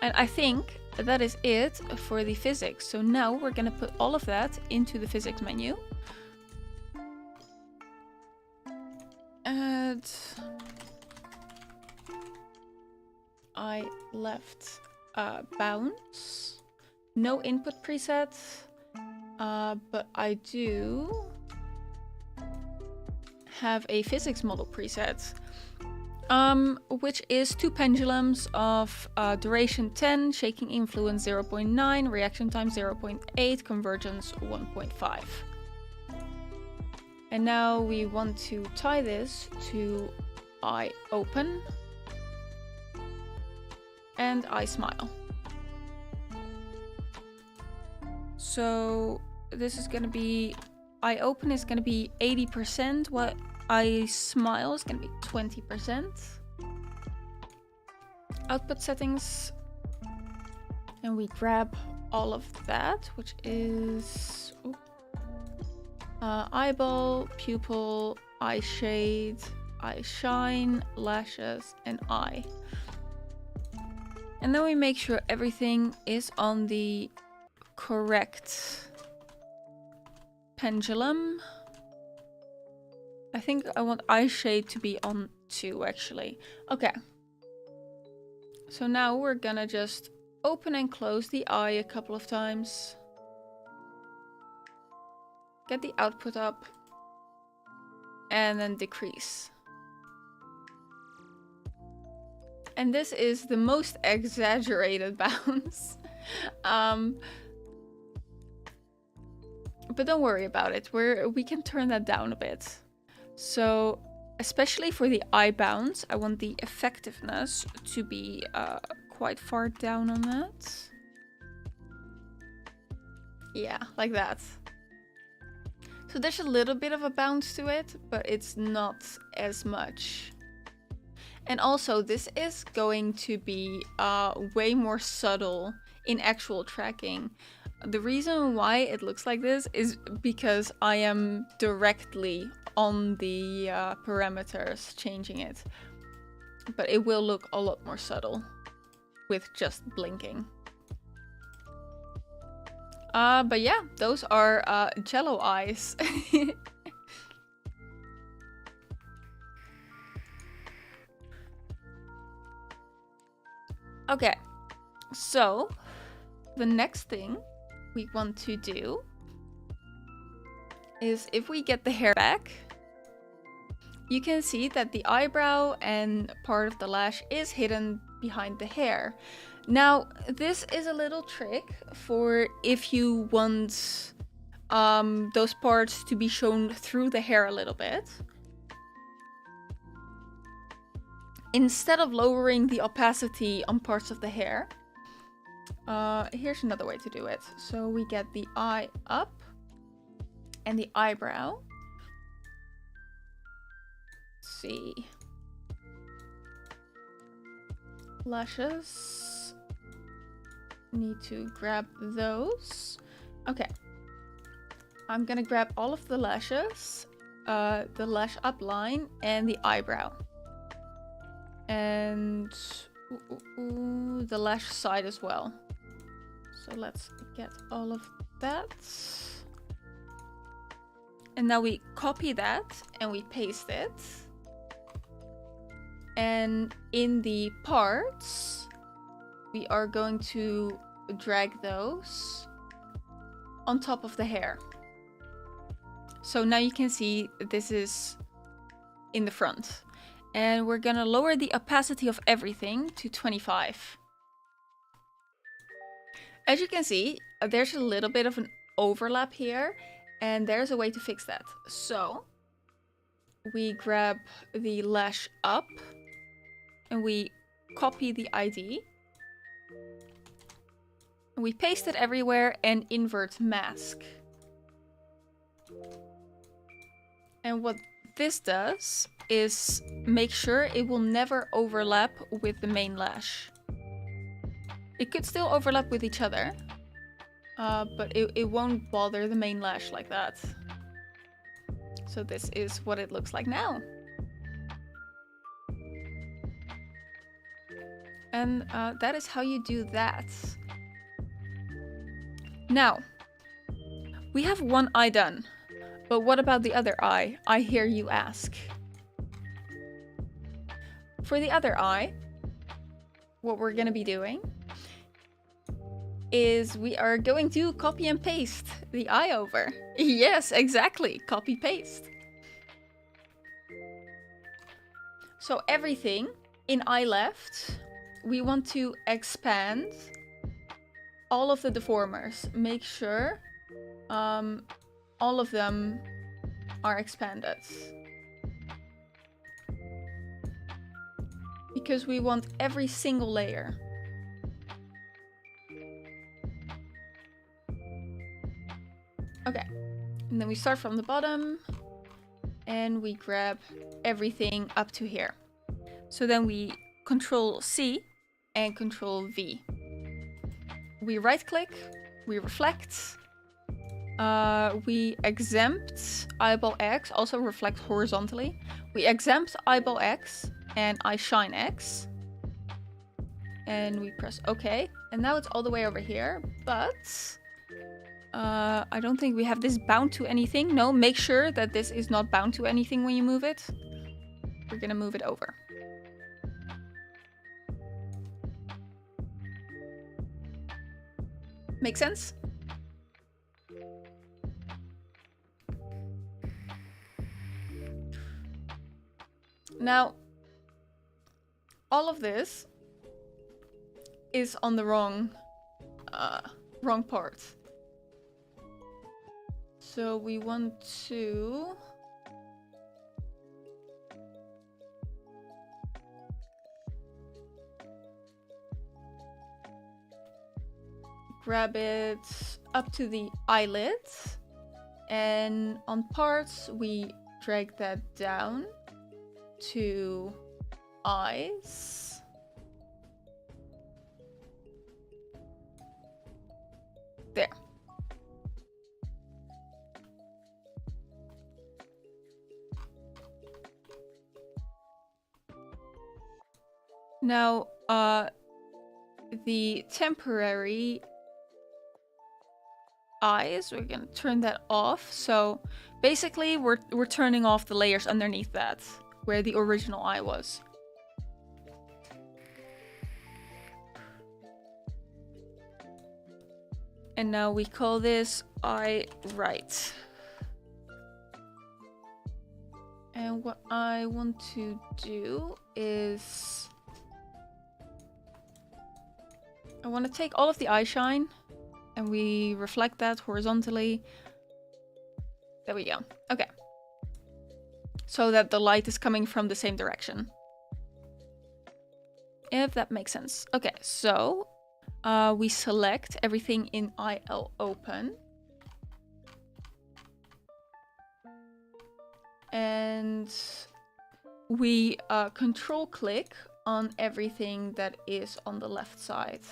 And I think that is it for the physics. So now we're gonna put all of that into the physics menu. Add eye left bounce. No input preset, but I do have a physics model preset, which is 2 pendulums of duration 10, shaking influence 0.9, reaction time 0.8, convergence 1.5. And now we want to tie this to eye open and eye smile. So this is gonna be, eye open is gonna be 80%, while eye smile is gonna be 20%. Output settings, and we grab all of that, which is eyeball, pupil, eye shade, eye shine, lashes, and eye. And then we make sure everything is on the correct pendulum. I think I want eye shade to be on 2 actually. Okay. So now we're gonna just open and close the eye a couple of times. Get the output up. And then decrease. And this is the most exaggerated bounce. But don't worry about it. We can turn that down a bit. So, especially for the eye bounce, I want the effectiveness to be quite far down on that. Yeah, like that. So there's a little bit of a bounce to it, but it's not as much. And also, this is going to be way more subtle in actual tracking. The reason why it looks like this is because I am directly on the parameters changing it. But it will look a lot more subtle with just blinking. But yeah, those are jello eyes. Okay, so the next thing we want to do is, if we get the hair back, you can see that the eyebrow and part of the lash is hidden behind the hair. Now, this is a little trick for if you want those parts to be shown through the hair a little bit. Instead of lowering the opacity on parts of the hair, here's another way to do it. So we get the eye up and the eyebrow. Let's see. Lashes. Need to grab those. Okay. I'm gonna grab all of the lashes, the lash up line, and the eyebrow. And the lash side as well. So let's get all of that. And now we copy that and we paste it. And in the parts, we are going to drag those on top of the hair. So now you can see this is in the front. And we're gonna lower the opacity of everything to 25. As you can see, there's a little bit of an overlap here, and there's a way to fix that. So we grab the lash up and we copy the ID. We paste it everywhere and invert mask. And what this does is make sure it will never overlap with the main lash. It could still overlap with each other, but it won't bother the main lash like that. So this is what it looks like now. And that is how you do that. Now, we have one eye done, but what about the other eye? I hear you ask. For the other eye, what we're gonna be doing is we are going to copy and paste the eye over. Yes, exactly, copy paste. So everything in eye left, we want to expand all of the deformers. Make sure all of them are expanded. Because we want every single layer. Okay, and then we start from the bottom and we grab everything up to here. So then we Control C and Control V. We right click, we reflect, we exempt eyeball X, also reflect horizontally. We exempt eyeball X and I shine X. And we press OK. And now it's all the way over here, but I don't think we have this bound to anything. No, make sure that this is not bound to anything when you move it. We're gonna move it over. Make sense? Now, all of this is on the wrong part. So we want to grab it up to the eyelid, and on parts we drag that down to eyes. There. Now, the temporary eyes, we're gonna turn that off. So basically we're turning off the layers underneath that, where the original eye was. And now we call this eye right. And what I want to do is I want to take all of the eye shine and we reflect that horizontally. There we go. Okay. So that the light is coming from the same direction. If that makes sense. Okay, so we select everything in IL open. And we control click on everything that is on the left side.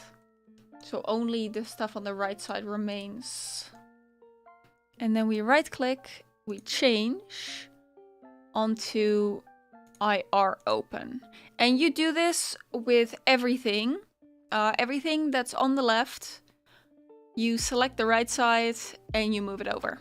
So only the stuff on the right side remains. And then we right click, we change onto IR open. And you do this with everything. Everything that's on the left, you select the right side and you move it over.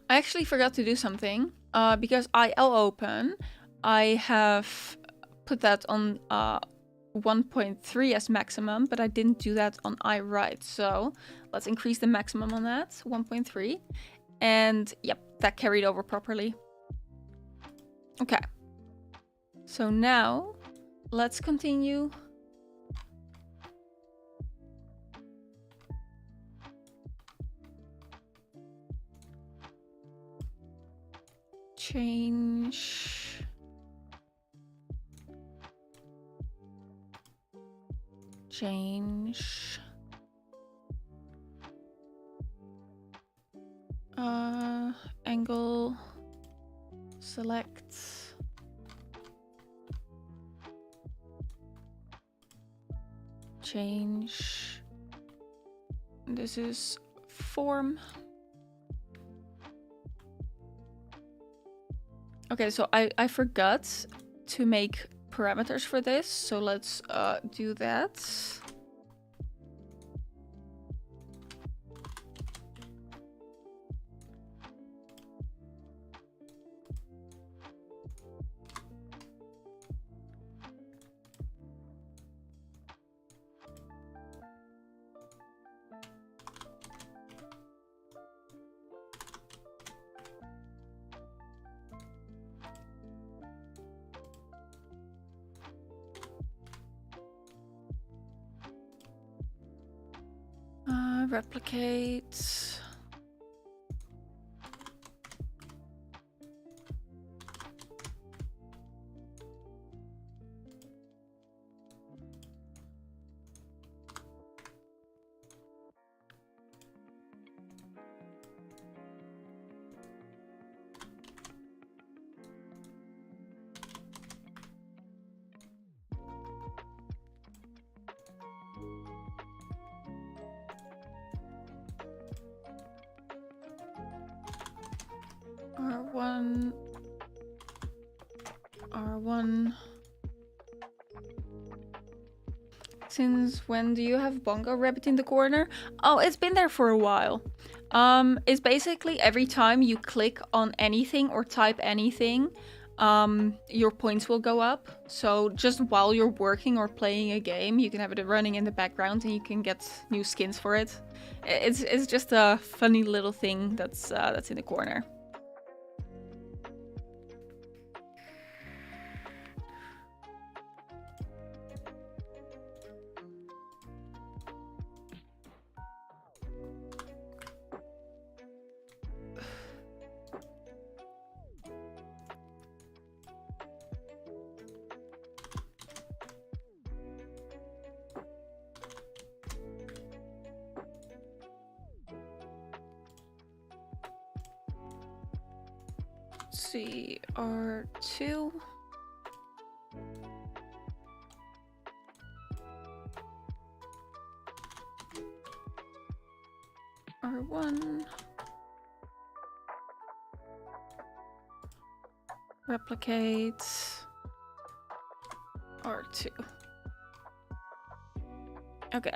I actually forgot to do something. Because IL open, I have put that on 1.3 as maximum, but I didn't do that on I right. So let's increase the maximum on that, 1.3. And yep, that carried over properly. Okay. So now let's continue. Change. Change. Angle. Select. Change. This is form. Okay, so I forgot to make parameters for this, so let's do that. Replicate. R1. R1. Since when do you have Bongo Rabbit in the corner? Oh, it's been there for a while. It's basically every time you click on anything or type anything, your points will go up. So just while you're working or playing a game, you can have it running in the background and you can get new skins for it. It's just a funny little thing that's in the corner. See, R2. R1. Replicate. R2. Okay.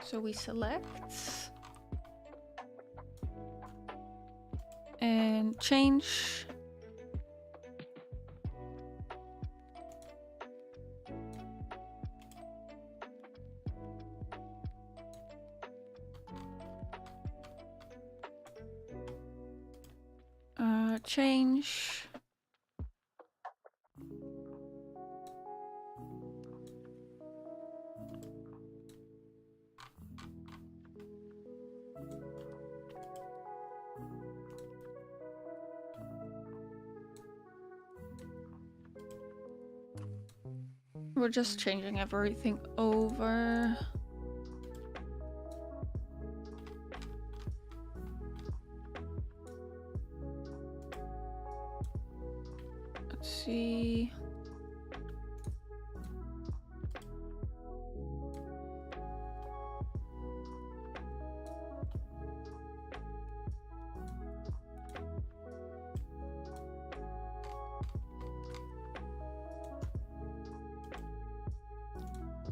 So we select. And change. Change. We're just changing everything over. Let's see.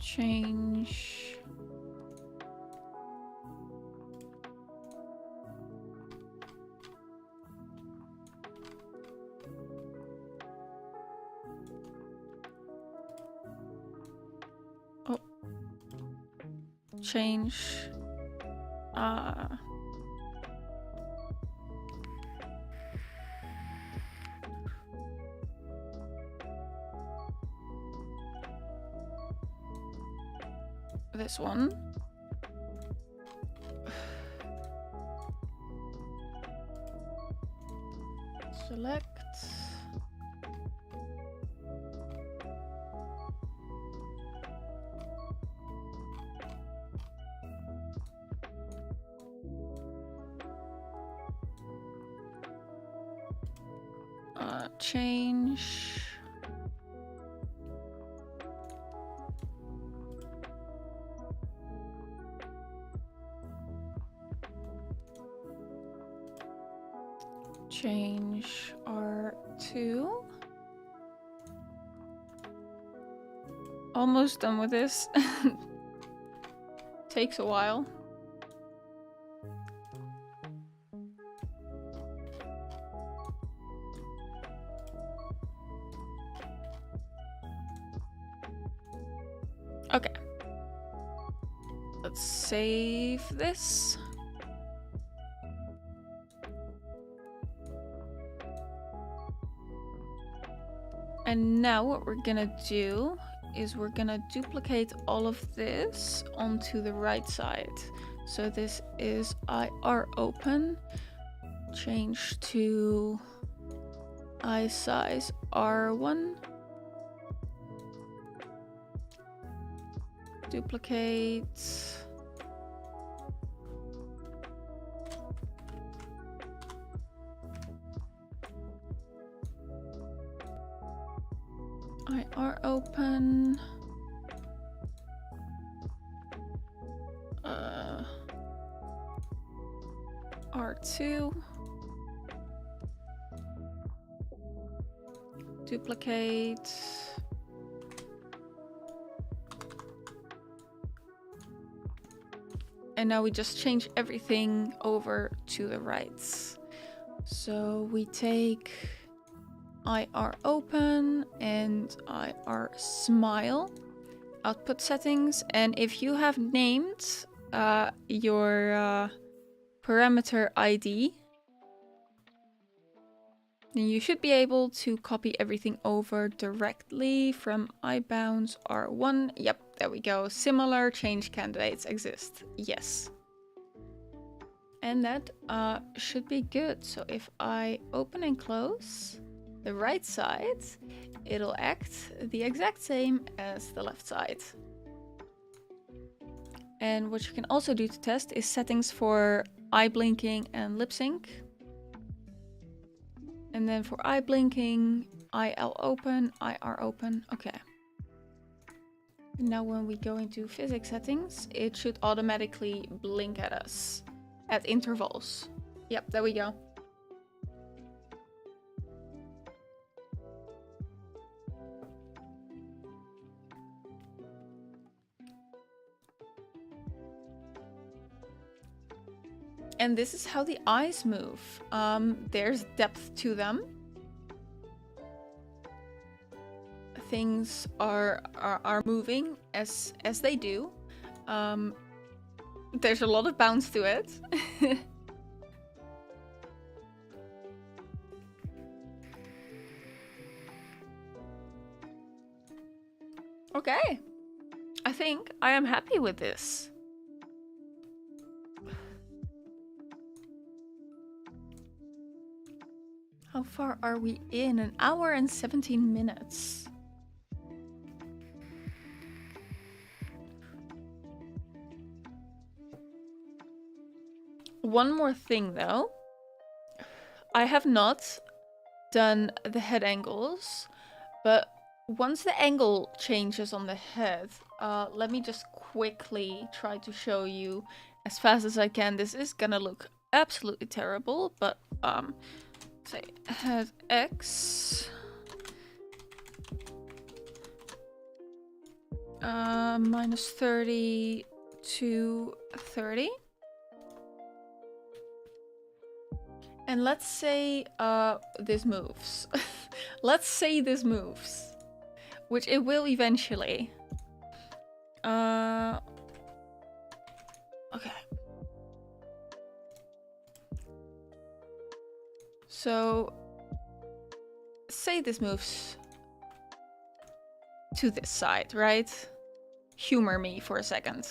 Change. Oh. Change. This one. Select. Change. Change R2. Almost done with this. Takes a while. Okay. Let's save this. And now what we're gonna do is we're gonna duplicate all of this onto the right side. So this is IR open. Change to eye size R1. Duplicate. IR open. R2. Duplicate. And now we just change everything over to the right. So we take IR open and IR smile, output settings, and if you have named your parameter ID, then you should be able to copy everything over directly from iBounce R1. Yep, there we go. Similar change candidates exist. Yes. And that should be good. So if I open and close the right side, it'll act the exact same as the left side. And what you can also do to test is settings for eye blinking and lip sync. And then for eye blinking, IL open, IR open. Okay. Now when we go into physics settings, it should automatically blink at us at intervals. Yep, there we go. And this is how the eyes move. There's depth to them. Things are moving as they do. There's a lot of bounce to it. Okay. I think I am happy with this. How far are we in? An hour and 17 minutes. One more thing though. I have not done the head angles, but once the angle changes on the head, let me just quickly try to show you as fast as I can. This is gonna look absolutely terrible, but say head X, minus 30 to 30. And let's say this moves. Let's say this moves, which it will eventually. Okay. So say this moves to this side, right? Humor me for a second.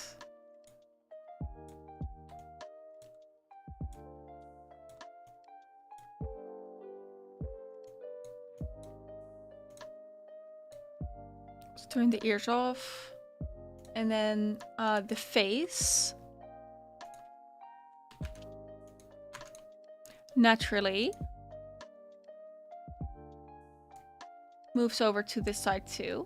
Let's turn the ears off. And then the face. Naturally moves over to this side too.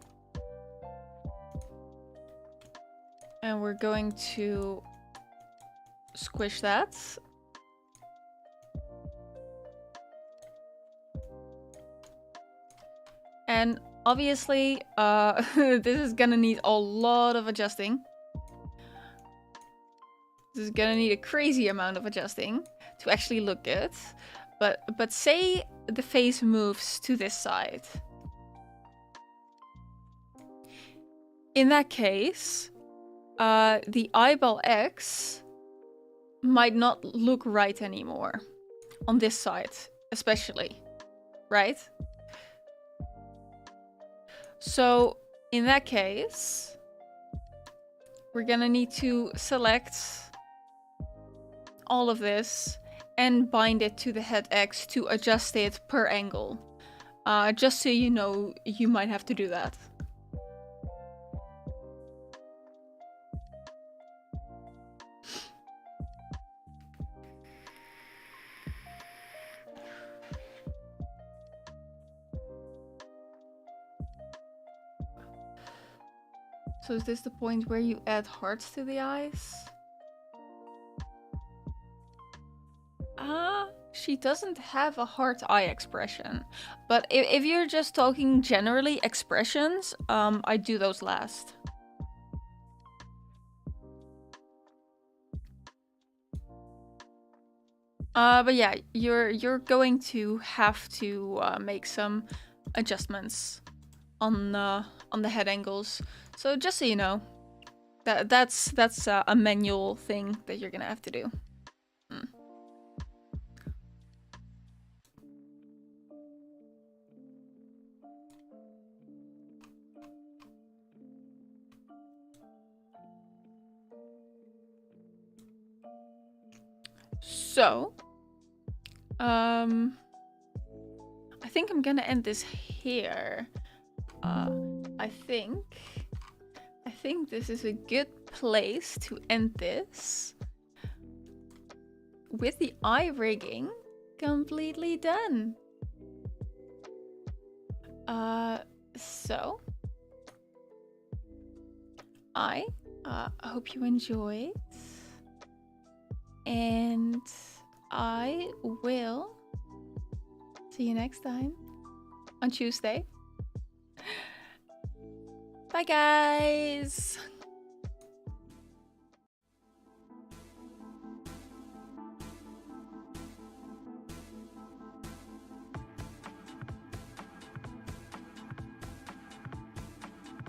And we're going to squish that. And obviously, this is gonna need a lot of adjusting. This is gonna need a crazy amount of adjusting to actually look good. But say the face moves to this side. In that case, the eyeball X might not look right anymore. On this side, especially. Right? So, in that case, we're gonna need to select all of this and bind it to the head X to adjust it per angle. Just so you know, you might have to do that. So is this the point where you add hearts to the eyes? She doesn't have a heart eye expression. But if you're just talking generally expressions, I do those last. But yeah, you're going to have to make some adjustments on the head angles. So just so you know, that's a manual thing that you're gonna have to do. So, I think I'm gonna end this here. I think this is a good place to end this. With the eye rigging completely done. So I hope you enjoyed. And I will see you next time on Tuesday. Bye, guys.